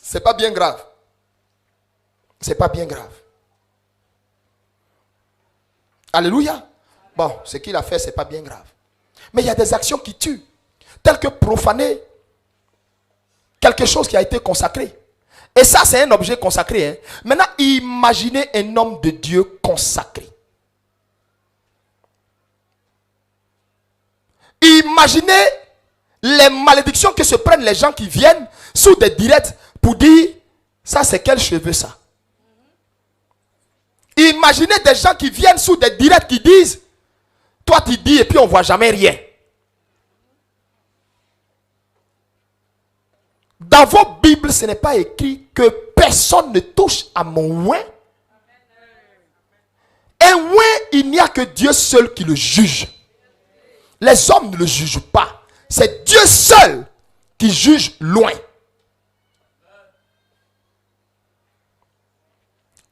c'est pas bien grave. C'est pas bien grave. Alléluia. Bon, ce qu'il a fait, c'est pas bien grave. Mais il y a des actions qui tuent, telles que profaner quelque chose qui a été consacré. Et ça, c'est un objet consacré. Hein. Maintenant, imaginez un homme de Dieu consacré. Imaginez les malédictions que se prennent les gens qui viennent sous des directs pour dire, ça c'est quel cheveu ça? Imaginez des gens qui viennent sous des directs qui disent, toi tu dis et puis on ne voit jamais rien. Dans vos Bibles, ce n'est pas écrit que personne ne touche à mon oin. Un oin, il n'y a que Dieu seul qui le juge. Les hommes ne le jugent pas. C'est Dieu seul qui juge loin.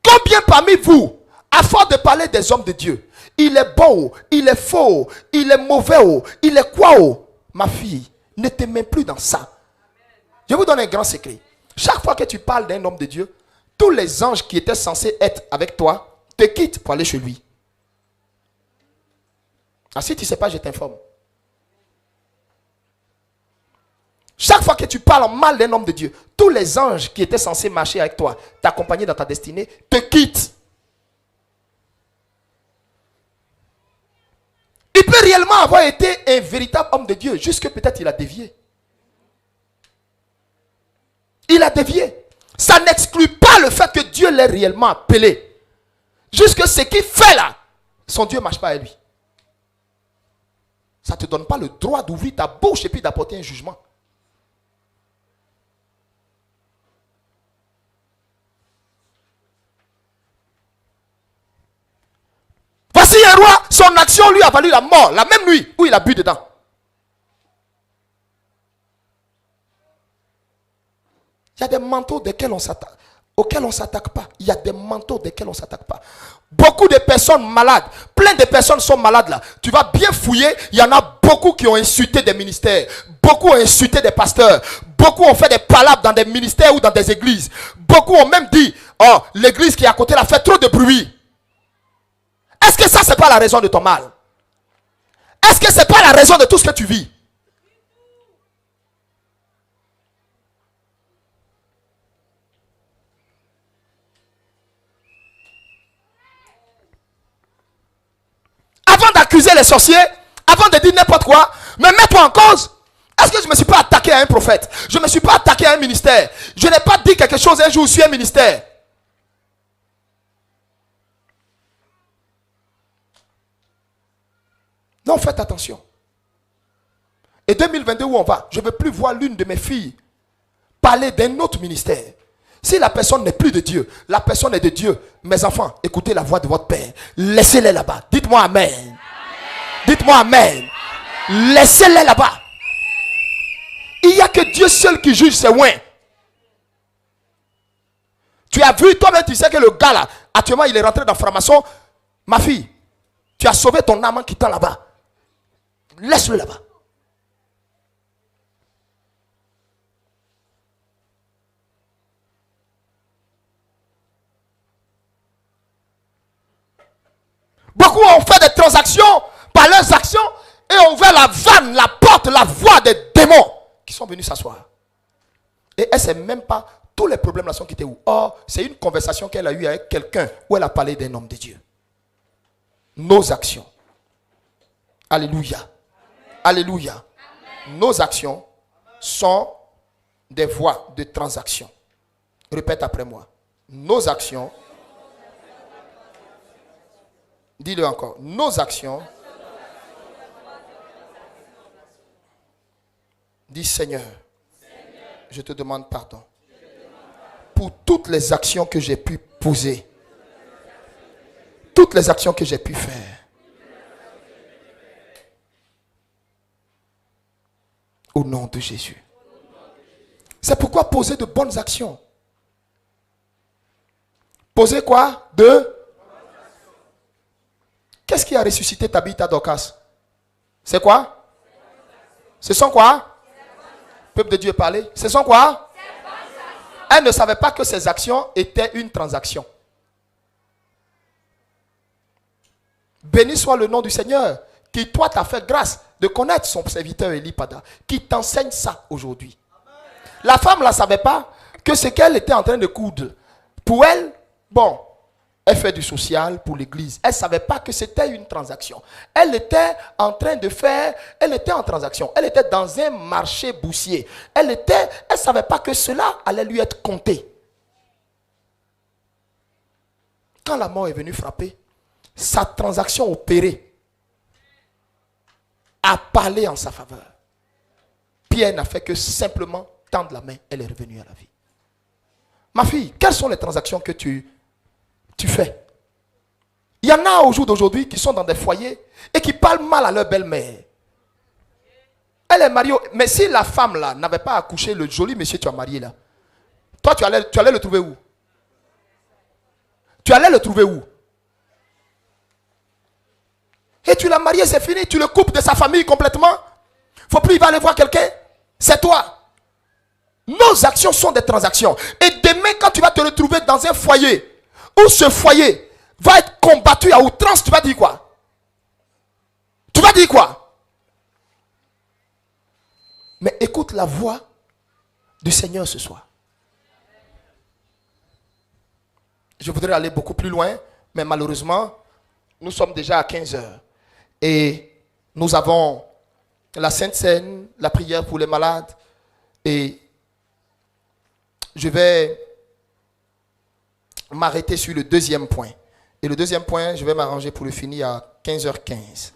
Combien parmi vous, à force de parler des hommes de Dieu, il est bon, il est faux, il est mauvais, il est quoi? Ma fille, ne te mets plus dans ça. Je vous donne un grand secret. Chaque fois que tu parles d'un homme de Dieu, tous les anges qui étaient censés être avec toi te quittent pour aller chez lui. Ah, si tu ne sais pas, je t'informe. Chaque fois que tu parles mal d'un homme de Dieu, tous les anges qui étaient censés marcher avec toi, t'accompagner dans ta destinée, te quittent. Il peut réellement avoir été un véritable homme de Dieu, jusque peut-être il a dévié. Il a dévié. Ça n'exclut pas le fait que Dieu l'ait réellement appelé. Jusque ce qu'il fait là, son Dieu ne marche pas avec lui. Ça ne te donne pas le droit d'ouvrir ta bouche et puis d'apporter un jugement. Voici un roi, son action lui a valu la mort, la même nuit où il a bu dedans. Il y a des manteaux auxquels on ne s'attaque pas. Il y a des manteaux desquels on ne s'attaque pas. Beaucoup de personnes malades, plein de personnes sont malades là. Tu vas bien fouiller, il y en a beaucoup qui ont insulté des ministères. Beaucoup ont insulté des pasteurs. Beaucoup ont fait des palabres dans des ministères ou dans des églises. Beaucoup ont même dit, oh, l'église qui est à côté là fait trop de bruit. Est-ce que ça, c'est pas la raison de ton mal? Est-ce que c'est pas la raison de tout ce que tu vis? Avant d'accuser les sorciers, avant de dire n'importe quoi, mais mets-toi en cause. Est-ce que je ne me suis pas attaqué à un prophète? Je ne me suis pas attaqué à un ministère. Je n'ai pas dit quelque chose un jour sur un ministère. Non, faites attention. Et 2022 où on va, je ne veux plus voir l'une de mes filles parler d'un autre ministère. Si la personne n'est plus de Dieu, la personne est de Dieu. Mes enfants, écoutez la voix de votre Père. Laissez-les là-bas. Dites-moi amen. Amen. Dites-moi amen. Amen. Laissez-les là-bas. Il n'y a que Dieu seul qui juge ses oins. Tu as vu, toi-même, tu sais que le gars là, actuellement, il est rentré dans la franc-maçon. Ma fille, tu as sauvé ton âme en quittant là-bas. Laisse-le là-bas. Beaucoup ont fait des transactions par leurs actions et ont ouvert la vanne, la porte, la voie des démons qui sont venus s'asseoir. Et elle ne sait même pas tous les problèmes là sont quittés où. Or, c'est une conversation qu'elle a eue avec quelqu'un où elle a parlé d'un homme de Dieu. Nos actions. Alléluia. Amen. Alléluia. Amen. Nos actions sont des voies de transaction. Répète après moi. Nos actions. Dis-le encore. Nos actions. Dis Seigneur, je te demande pardon pour toutes les actions que j'ai pu poser. Toutes les actions que j'ai pu faire. Au nom de Jésus. C'est pourquoi poser de bonnes actions. Poser quoi? Qu'est-ce qui a ressuscité Tabitha Dorcas? C'est quoi? Ce sont quoi? Peuple de Dieu parler. Ce sont quoi? Elle ne savait pas que ces actions étaient une transaction. Béni soit le nom du Seigneur, qui toi t'a fait grâce de connaître son serviteur Elipada, qui t'enseigne ça aujourd'hui. La femme ne la savait pas que ce qu'elle était en train de coudre, pour elle, bon, elle fait du social pour l'église. Elle ne savait pas que c'était une transaction. Elle était en train de faire, elle était en transaction. Elle était dans un marché boursier. Elle ne savait pas que cela allait lui être compté. Quand la mort est venue frapper, sa transaction opérée a parlé en sa faveur. Pierre n'a fait que simplement tendre la main. Elle est revenue à la vie. Ma fille, quelles sont les transactions que tu fais? Il y en a au jour d'aujourd'hui qui sont dans des foyers et qui parlent mal à leur belle-mère. Elle est mariée, mais si la femme là n'avait pas accouché le joli monsieur que tu as marié là, toi tu allais le trouver où? Tu allais le trouver où? Et tu l'as marié, c'est fini, tu le coupes de sa famille complètement. Faut plus il va aller voir quelqu'un. C'est toi. Nos actions sont des transactions. Et demain, quand tu vas te retrouver dans un foyer où ce foyer va être combattu à outrance, tu vas dire quoi? Tu vas dire quoi? Mais écoute la voix du Seigneur ce soir. Je voudrais aller beaucoup plus loin, mais malheureusement, nous sommes déjà à 15 heures. Et nous avons la Sainte Seine, la prière pour les malades. Et je vais m'arrêter sur le deuxième point. Et le deuxième point, je vais m'arranger pour le finir à 15h15.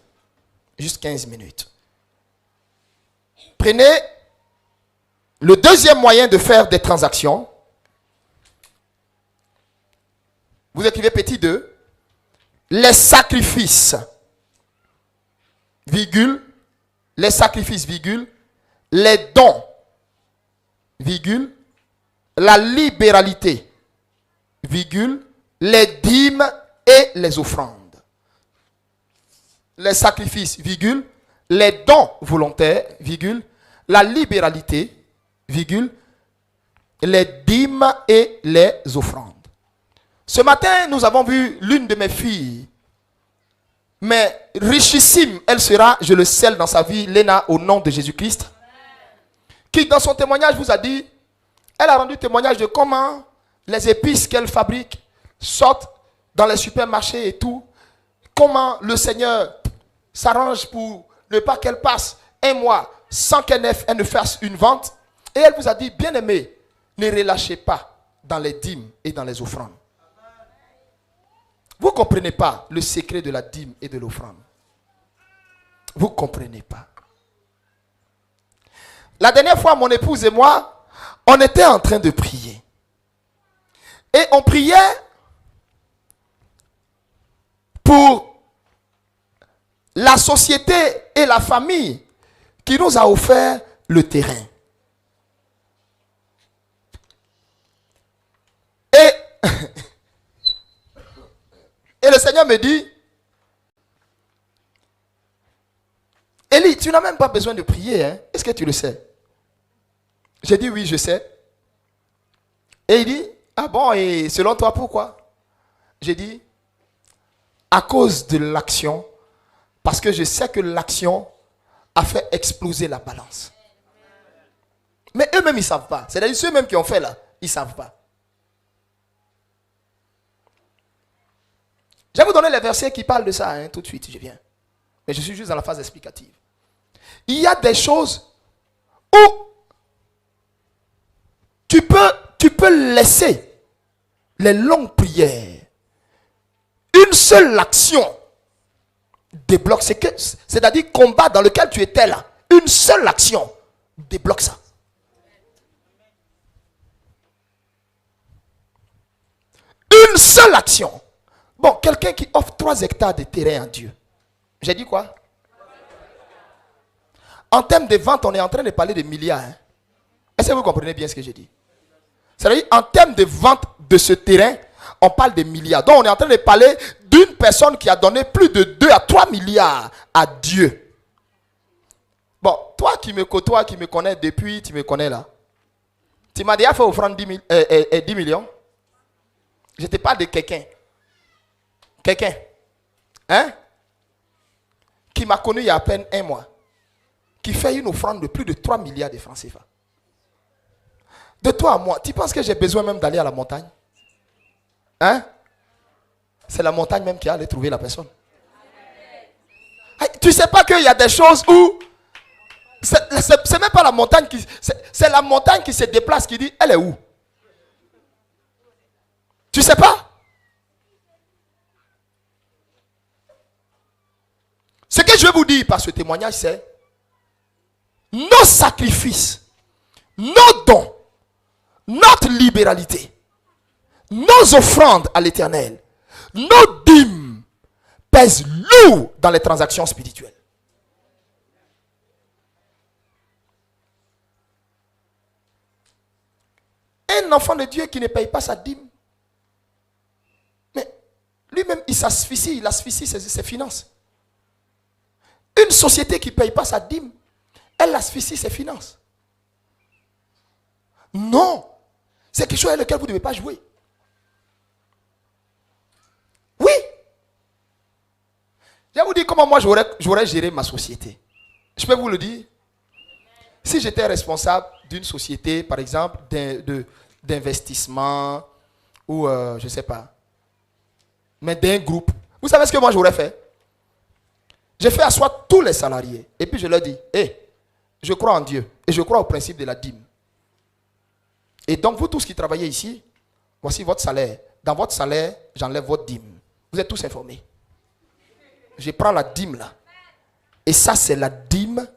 Juste 15 minutes. Prenez le deuxième moyen de faire des transactions. Vous écrivez petit 2. Les sacrifices, virgule, les sacrifices, virgule, les dons, virgule, la libéralité, virgule, les dîmes et les offrandes. Les sacrifices, virgule, les dons volontaires, virgule, la libéralité, virgule, les dîmes et les offrandes. Ce matin, nous avons vu l'une de mes filles, mais richissime, elle sera, je le scelle dans sa vie, Léna, au nom de Jésus-Christ, qui dans son témoignage vous a dit, elle a rendu témoignage de comment les épices qu'elle fabrique sortent dans les supermarchés et tout, comment le Seigneur s'arrange pour ne pas qu'elle passe un mois sans qu'elle ne fasse une vente. Et elle vous a dit, bien-aimé, ne relâchez pas dans les dîmes et dans les offrandes. Vous ne comprenez pas le secret de la dîme et de l'offrande. Vous ne comprenez pas. La dernière fois, mon épouse et moi, on était en train de prier. Et on priait pour la société et la famille qui nous a offert le terrain. Et le Seigneur me dit, Élie, tu n'as même pas besoin de prier. Hein? Est-ce que tu le sais? J'ai dit oui, je sais. Et il dit, ah bon, et selon toi, pourquoi? J'ai dit, à cause de l'action, parce que je sais que l'action a fait exploser la balance. Mais eux-mêmes, ils ne savent pas. C'est-à-dire ceux-mêmes qui ont fait là, ils ne savent pas. Je vais vous donner les versets qui parlent de ça, hein, tout de suite, je viens. Mais je suis juste dans la phase explicative. Il y a des choses où tu peux laisser les longues prières. Une seule action débloque. C'est-à-dire combat dans lequel tu étais là. Une seule action débloque ça. Une seule action. Bon, quelqu'un qui offre 3 hectares de terrain à Dieu. J'ai dit quoi? En termes de vente, on est en train de parler de milliards. Hein? Est-ce que vous comprenez bien ce que j'ai dit? C'est-à-dire, en termes de vente de ce terrain, on parle de milliards. Donc, on est en train de parler d'une personne qui a donné plus de 2 à 3 milliards à Dieu. Bon, toi qui me côtoies, qui me connais depuis, tu me connais là. Tu m'as déjà fait offrande 10 millions. Je te parle de quelqu'un. Quelqu'un. Hein? Qui m'a connu il y a à peine 1 mois. Qui fait une offrande de plus de 3 milliards de francs CFA. De toi à moi, tu penses que j'ai besoin même d'aller à la montagne? Hein? C'est la montagne même qui a allé trouver la personne. Hey, tu sais pas qu'il y a des choses où c'est même pas la montagne qui... C'est la montagne qui se déplace, qui dit, elle est où? Tu sais pas? Ce que je vais vous dire par ce témoignage, c'est nos sacrifices, nos dons, notre libéralité, nos offrandes à l'Éternel, nos dîmes pèsent lourd dans les transactions spirituelles. Un enfant de Dieu qui ne paye pas sa dîme, mais lui-même il s'asphyxie, il asphyxie ses finances. Une société qui ne paye pas sa dîme, elle asphyxie ses finances. Non. C'est quelque chose avec lequel vous ne devez pas jouer. Oui. Je vais vous dire comment moi j'aurais géré ma société. Je peux vous le dire. Si j'étais responsable d'une société, par exemple, d'investissement, ou je ne sais pas, mais d'un groupe, vous savez ce que moi j'aurais fait? J'ai fait asseoir tous les salariés. Et puis je leur dis, je crois en Dieu. Et je crois au principe de la dîme. Et donc vous tous qui travaillez ici, voici votre salaire. Dans votre salaire, j'enlève votre dîme. Vous êtes tous informés. Je prends la dîme là. Et ça c'est la dîme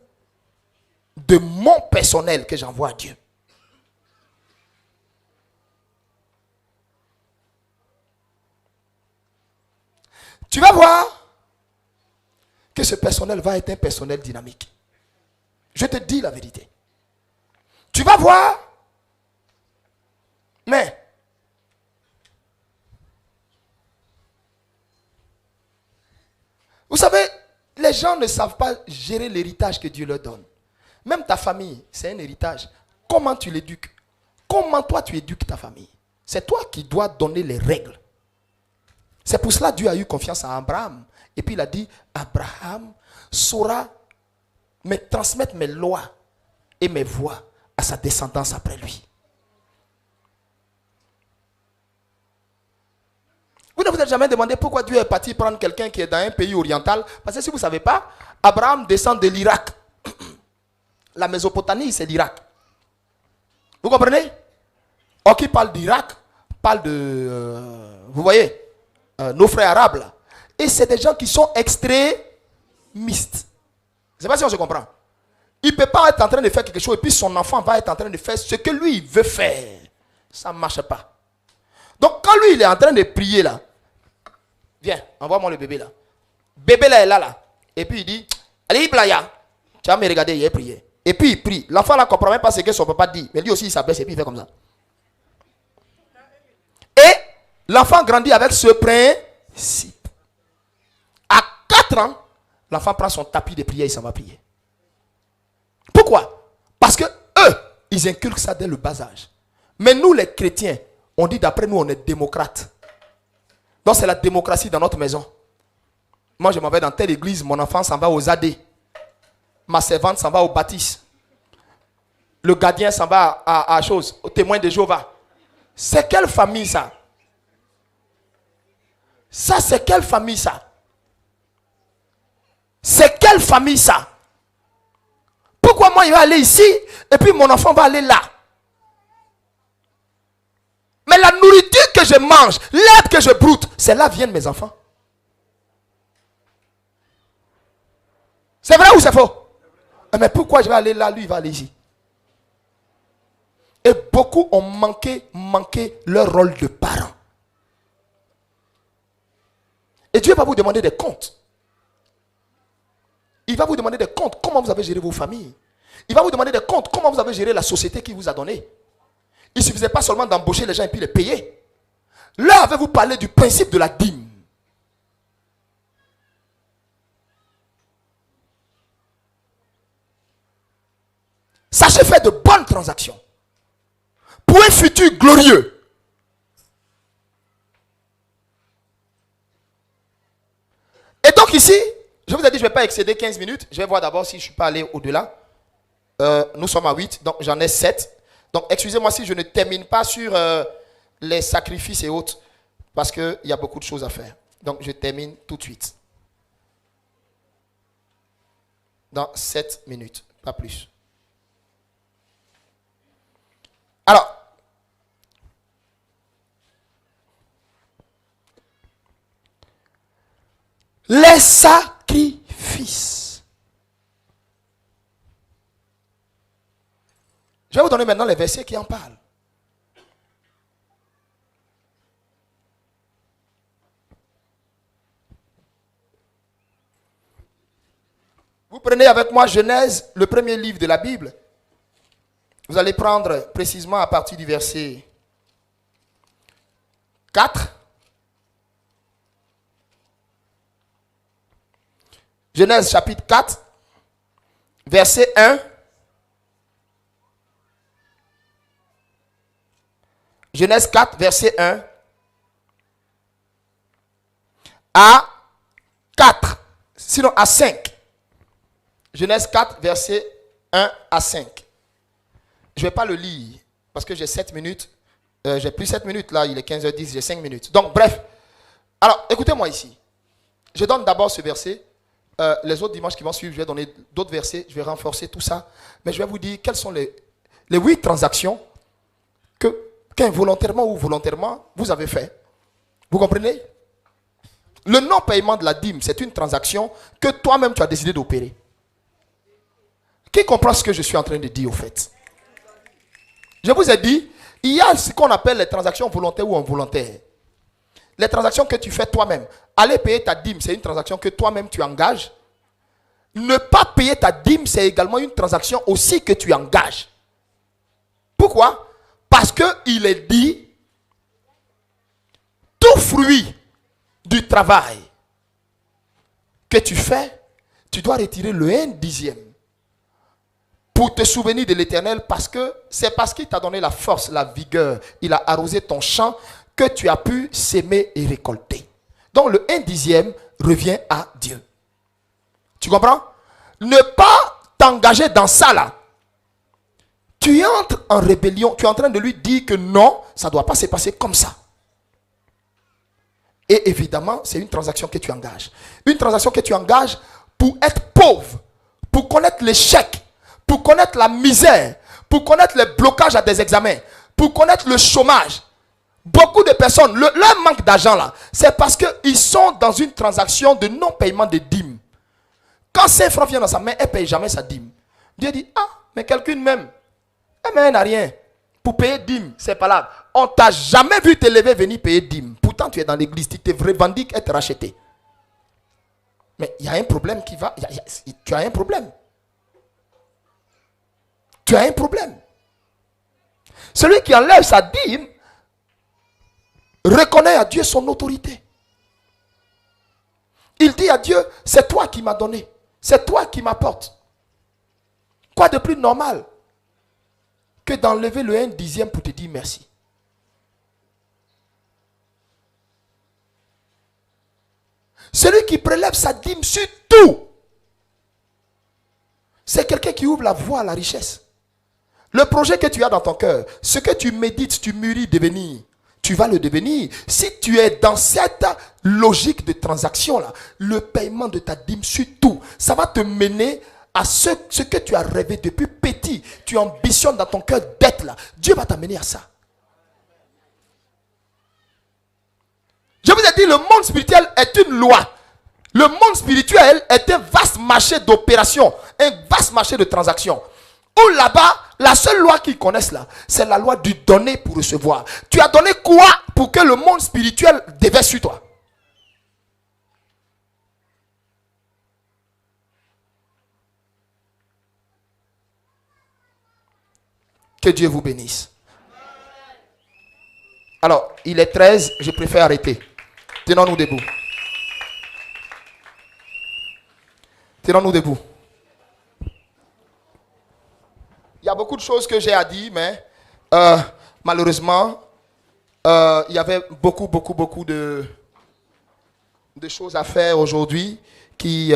de mon personnel que j'envoie à Dieu. Tu vas voir que ce personnel va être un personnel dynamique. Je te dis la vérité. Tu vas voir. Mais vous savez, les gens ne savent pas gérer l'héritage que Dieu leur donne. Même ta famille, c'est un héritage. Comment tu l'éduques? Comment toi tu éduques ta famille? C'est toi qui dois donner les règles. C'est pour cela que Dieu a eu confiance à Abraham. Et puis il a dit, Abraham saura me transmettre mes lois et mes voies à sa descendance après lui. Vous ne vous êtes jamais demandé pourquoi Dieu est parti prendre quelqu'un qui est dans un pays oriental? Parce que si vous ne savez pas, Abraham descend de l'Irak. La Mésopotamie, c'est l'Irak. Vous comprenez? Or qui parle d'Irak, parle de... vous voyez, nos frères arabes là. Et c'est des gens qui sont extrémistes. Je ne sais pas si on se comprend. Il ne peut pas être en train de faire quelque chose et puis son enfant va être en train de faire ce que lui veut faire. Ça ne marche pas. Donc quand lui il est en train de prier là, viens, envoie-moi le bébé là. Bébé là est là. Et puis il dit, allez Iblaya, tu vas me regarder, il a prié. Et puis il prie. L'enfant là ne comprend même pas ce que son papa dit. Mais lui aussi il s'abaisse et puis il fait comme ça. Et l'enfant grandit avec ce principe. 4 ans, l'enfant prend son tapis de prière et s'en va prier. Pourquoi? Parce que eux, ils inculquent ça dès le bas âge. Mais nous, les chrétiens, on dit d'après nous, on est démocrates. Donc c'est la démocratie dans notre maison. Moi, je m'en vais dans telle église, mon enfant s'en va aux AD. Ma servante s'en va au baptiste. Le gardien s'en va à chose, au témoin de Jéhovah. C'est quelle famille ça? Ça, c'est quelle famille ça? C'est quelle famille ça? Pourquoi moi, il va aller ici et puis mon enfant va aller là? Mais la nourriture que je mange, l'herbe que je broute, c'est là viennent mes enfants. C'est vrai ou c'est faux? Mais pourquoi je vais aller là, lui il va aller ici? Et beaucoup ont manqué leur rôle de parent. Et Dieu va vous demander des comptes. Il va vous demander des comptes. Comment vous avez géré vos familles? Il va vous demander des comptes. Comment vous avez géré la société qui vous a donné? Il ne suffisait pas seulement d'embaucher les gens et puis les payer. Là, avez-vous parlé du principe de la dîme? Sachez faire de bonnes transactions pour un futur glorieux. Et donc ici, je vous ai dit, je ne vais pas excéder 15 minutes. Je vais voir d'abord si je ne suis pas allé au-delà. Nous sommes à 8, donc j'en ai 7. Donc excusez-moi si je ne termine pas sur les sacrifices et autres, parce qu'il y a beaucoup de choses à faire. Donc je termine tout de suite. Dans 7 minutes, pas plus. Alors, les sacrifices. Je vais vous donner maintenant les versets qui en parlent. Vous prenez avec moi Genèse, le premier livre de la Bible. Vous allez prendre précisément à partir du verset 4. Genèse chapitre 4, verset 1. Genèse 4, verset 1 à 4. Sinon à 5. Genèse 4, verset 1 à 5. Je ne vais pas le lire parce que j'ai 7 minutes. J'ai plus 7 minutes là, il est 15h10, j'ai 5 minutes. Donc bref. Alors écoutez-moi ici. Je donne d'abord ce verset. Les autres dimanches qui vont suivre, je vais donner d'autres versets. Je vais renforcer tout ça. Mais je vais vous dire quelles sont les 8 transactions qu'involontairement ou volontairement vous avez fait. Vous comprenez? Le non-paiement de la dîme, c'est une transaction que toi-même tu as décidé d'opérer. Qui comprend ce que je suis en train de dire au fait? Je vous ai dit, il y a ce qu'on appelle les transactions volontaires ou involontaires. Les transactions que tu fais toi-même. Aller payer ta dîme, c'est une transaction que toi-même tu engages. Ne pas payer ta dîme, c'est également une transaction aussi que tu engages. Pourquoi? Parce qu'il est dit, tout fruit du travail que tu fais, tu dois retirer le 1/10 pour te souvenir de l'Éternel, parce que c'est parce qu'il t'a donné la force, la vigueur, il a arrosé ton champ que tu as pu s'aimer et récolter. Donc le 1/10 revient à Dieu. Tu comprends? Ne pas t'engager dans ça là. Tu entres en rébellion, tu es en train de lui dire que non, ça ne doit pas se passer comme ça. Et évidemment, c'est une transaction que tu engages. Une transaction que tu engages pour être pauvre, pour connaître l'échec, pour connaître la misère, pour connaître les blocages à des examens, pour connaître le chômage. Beaucoup de personnes, leur manque d'argent là, c'est parce qu'ils sont dans une transaction de non-paiement de dîmes. Quand 5 francs viennent dans sa main, elle ne paye jamais sa dîme. Dieu dit, ah, mais quelqu'un même, elle n'a rien. Pour payer dîme, c'est pas là. On ne t'a jamais vu te lever venir payer dîme. Pourtant, tu es dans l'église, tu te revendiques être racheté. Mais il y a un problème qui va. Tu as un problème. Tu as un problème. Celui qui enlève sa dîme reconnaît à Dieu son autorité. Il dit à Dieu, c'est toi qui m'as donné. C'est toi qui m'apportes. Quoi de plus normal que d'enlever le 1/10 pour te dire merci? Celui qui prélève sa dîme sur tout, c'est quelqu'un qui ouvre la voie à la richesse. Le projet que tu as dans ton cœur, ce que tu médites, tu mûris devenir, tu vas le devenir. Si tu es dans cette logique de transaction-là, le paiement de ta dîme sur tout, ça va te mener à ce que tu as rêvé depuis petit. Tu ambitionnes dans ton cœur d'être là. Dieu va t'amener à ça. Je vous ai dit, le monde spirituel est une loi. Le monde spirituel est un vaste marché d'opérations, un vaste marché de transactions. Où là-bas, la seule loi qu'ils connaissent là, c'est la loi du donner pour recevoir. Tu as donné quoi pour que le monde spirituel déverse sur toi? Que Dieu vous bénisse. Alors, il est 13, je préfère arrêter. Tenons-nous debout. Tenons-nous debout. Il y a beaucoup de choses que j'ai à dire, mais malheureusement, il y avait beaucoup de choses à faire aujourd'hui qui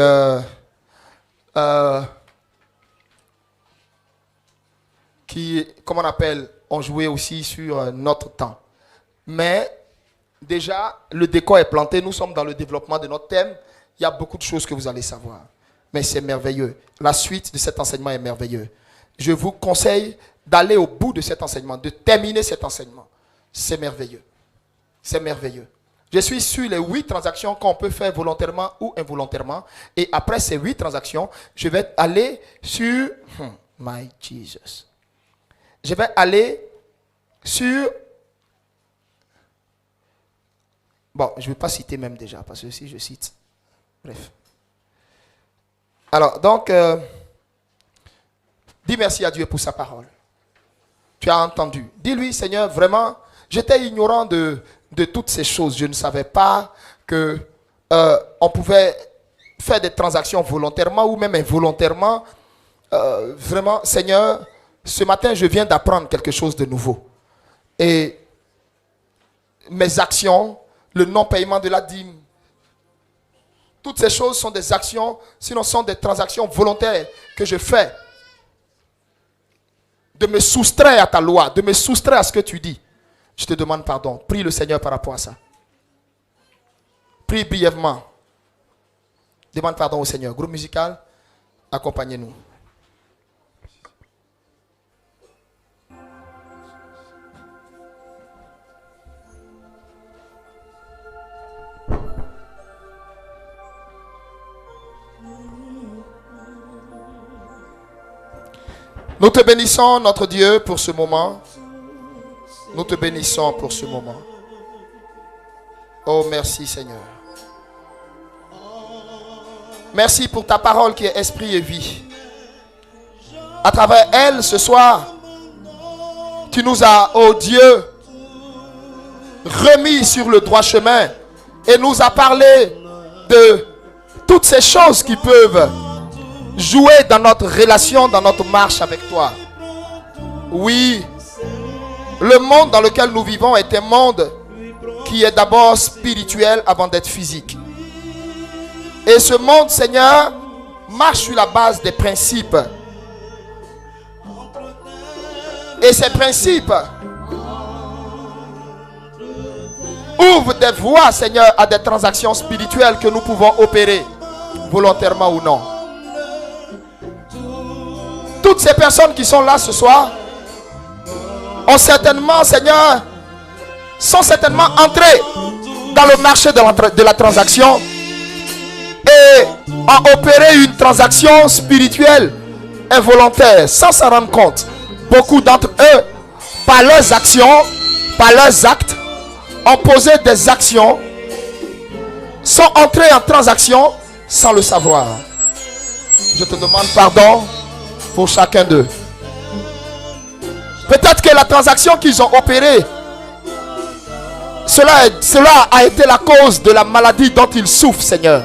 comment on appelle, ont joué aussi sur notre temps. Mais déjà, le décor est planté. Nous sommes dans le développement de notre thème. Il y a beaucoup de choses que vous allez savoir. Mais c'est merveilleux. La suite de cet enseignement est merveilleux. Je vous conseille d'aller au bout de cet enseignement, de terminer cet enseignement. C'est merveilleux. C'est merveilleux. Je suis sur les 8 transactions qu'on peut faire volontairement ou involontairement. Et après ces 8 transactions, je vais aller sur... My Jesus. Je vais aller sur... Bon, je ne vais pas citer même déjà, parce que si je cite... Bref. Alors, donc... dis merci à Dieu pour sa parole. Tu as entendu. Dis-lui, Seigneur, vraiment, j'étais ignorant de toutes ces choses. Je ne savais pas que on pouvait faire des transactions volontairement ou même involontairement. Vraiment, Seigneur, ce matin, je viens d'apprendre quelque chose de nouveau. Et mes actions, le non-paiement de la dîme, toutes ces choses sont des actions, sinon sont des transactions volontaires que je fais. De me soustraire à ta loi, de me soustraire à ce que tu dis. Je te demande pardon. Prie le Seigneur par rapport à ça. Prie brièvement. Demande pardon au Seigneur. Groupe musical, accompagnez-nous. Nous te bénissons, notre Dieu, pour ce moment. Nous te bénissons pour ce moment. Oh, merci Seigneur. Merci pour ta parole qui est esprit et vie. À travers elle, ce soir, tu nous as, oh Dieu, remis sur le droit chemin et nous as parlé de toutes ces choses qui peuvent jouer dans notre relation, dans notre marche avec toi. Oui, le monde dans lequel nous vivons est un monde qui est d'abord spirituel avant d'être physique. Et ce monde, Seigneur, marche sur la base des principes. Et ces principes ouvrent des voies, Seigneur, à des transactions spirituelles que nous pouvons opérer, volontairement ou non. Toutes ces personnes qui sont là ce soir ont certainement, Seigneur, sont certainement entrées dans le marché de la transaction et ont opéré une transaction spirituelle involontaire sans s'en rendre compte. Beaucoup d'entre eux, par leurs actions, par leurs actes, ont posé des actions, sont entrés en transaction sans le savoir. Je te demande pardon pour chacun d'eux. Peut-être que la transaction qu'ils ont opérée, cela a été la cause de la maladie dont ils souffrent, Seigneur.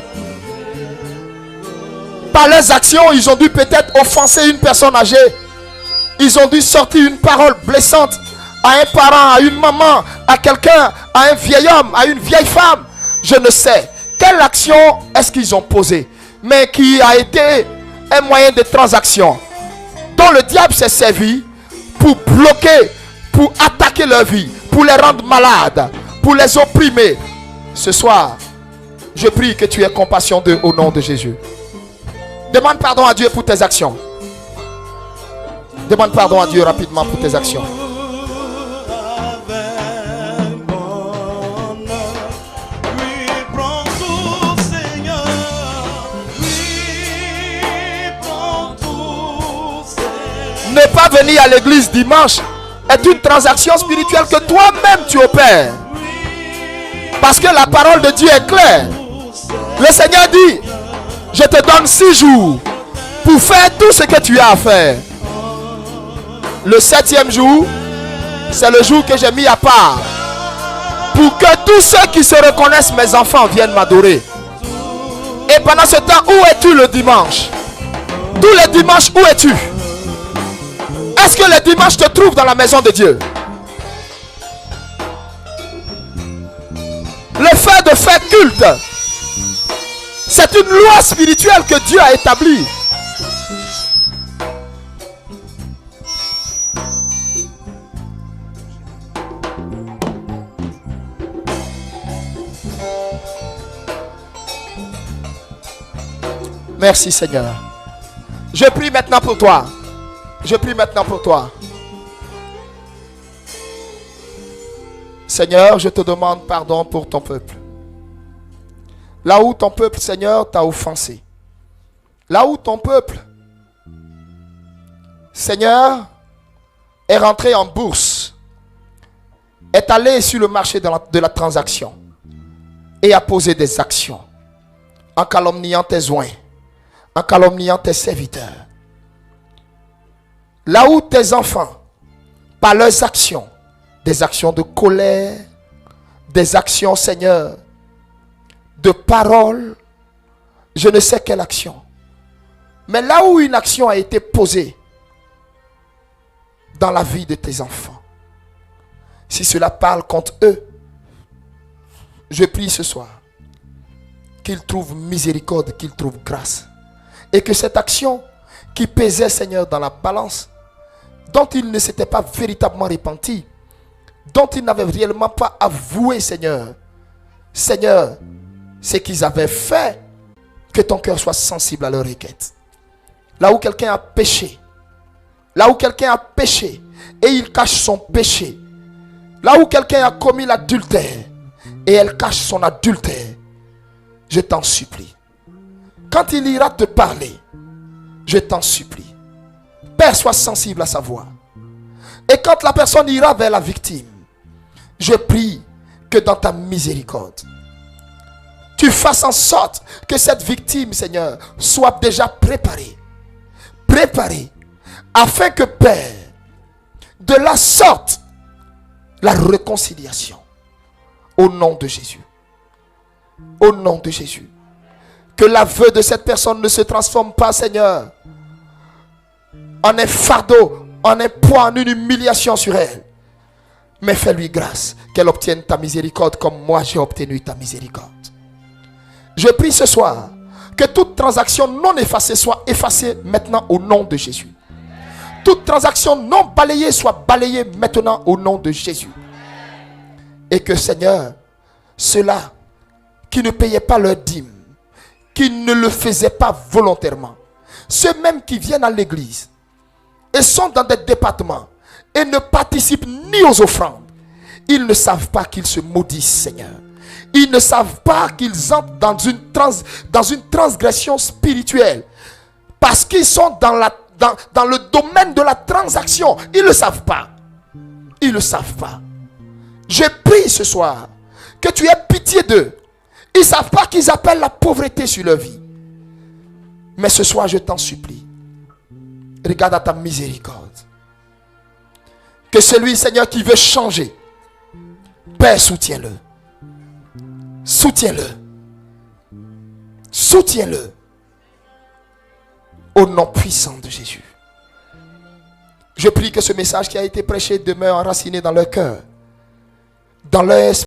Par leurs actions, ils ont dû peut-être offenser une personne âgée. Ils ont dû sortir une parole blessante à un parent, à une maman, à quelqu'un, à un vieil homme, à une vieille femme. Je ne sais. Quelle action est-ce qu'ils ont posée, mais qui a été un moyen de transaction dont le diable s'est servi pour bloquer, pour attaquer leur vie, pour les rendre malades, pour les opprimer. Ce soir, je prie que tu aies compassion d'eux au nom de Jésus. Demande pardon à Dieu pour tes actions. Demande pardon à Dieu rapidement pour tes actions. Ne pas venir à l'église dimanche est une transaction spirituelle que toi-même tu opères. Parce que la parole de Dieu est claire. Le Seigneur dit, je te donne 6 jours pour faire tout ce que tu as à faire. Le 7e jour, c'est le jour que j'ai mis à part pour que tous ceux qui se reconnaissent mes enfants viennent m'adorer. Et pendant ce temps, où es-tu le dimanche? Tous les dimanches, où es-tu? Est-ce que le dimanche te trouve dans la maison de Dieu? Le fait de faire culte, c'est une loi spirituelle que Dieu a établie. Merci Seigneur. Je prie maintenant pour toi. Je prie maintenant pour toi. Seigneur, je te demande pardon pour ton peuple. Là où ton peuple, Seigneur, t'a offensé. Là où ton peuple, Seigneur, est rentré en bourse, est allé sur le marché de la transaction et a posé des actions en calomniant tes oins, en calomniant tes serviteurs. Là où tes enfants, par leurs actions, des actions de colère, des actions, Seigneur, de parole, je ne sais quelle action. Mais là où une action a été posée dans la vie de tes enfants, si cela parle contre eux, je prie ce soir qu'ils trouvent miséricorde, qu'ils trouvent grâce. Et que cette action qui pesait, Seigneur, dans la balance, dont ils ne s'étaient pas véritablement repentis, dont ils n'avaient réellement pas avoué, Seigneur, ce qu'ils avaient fait, que ton cœur soit sensible à leur requête. Là où quelqu'un a péché, et il cache son péché, là où quelqu'un a commis l'adultère, et elle cache son adultère, je t'en supplie. Quand il ira te parler, je t'en supplie, Père, sois sensible à sa voix. Et quand la personne ira vers la victime, je prie que dans ta miséricorde, tu fasses en sorte que cette victime, Seigneur, soit déjà préparée, afin que, Père, de la sorte, la réconciliation, au nom de Jésus, au nom de Jésus, que l'aveu de cette personne ne se transforme pas, Seigneur, en un fardeau, en un poids, en une humiliation sur elle. Mais fais-lui grâce, qu'elle obtienne ta miséricorde comme moi j'ai obtenu ta miséricorde. Je prie ce soir que toute transaction non effacée soit effacée maintenant au nom de Jésus. Toute transaction non balayée soit balayée maintenant au nom de Jésus. Et que, Seigneur, ceux-là qui ne payaient pas leur dîme, qui ne le faisaient pas volontairement, ceux-mêmes qui viennent à l'église et sont dans des départements et ne participent ni aux offrandes, ils ne savent pas qu'ils se maudissent, Seigneur. Ils ne savent pas qu'ils entrent dans une transgression spirituelle. Parce qu'ils sont dans le domaine de la transaction. Ils ne le savent pas. Ils ne le savent pas. Je prie ce soir que tu aies pitié d'eux. Ils ne savent pas qu'ils appellent la pauvreté sur leur vie. Mais ce soir, je t'en supplie. Regarde à ta miséricorde. Que celui, Seigneur, qui veut changer, Père, soutiens-le. Soutiens-le. Soutiens-le. Au nom puissant de Jésus. Je prie que ce message qui a été prêché demeure enraciné dans leur cœur, dans leur esprit.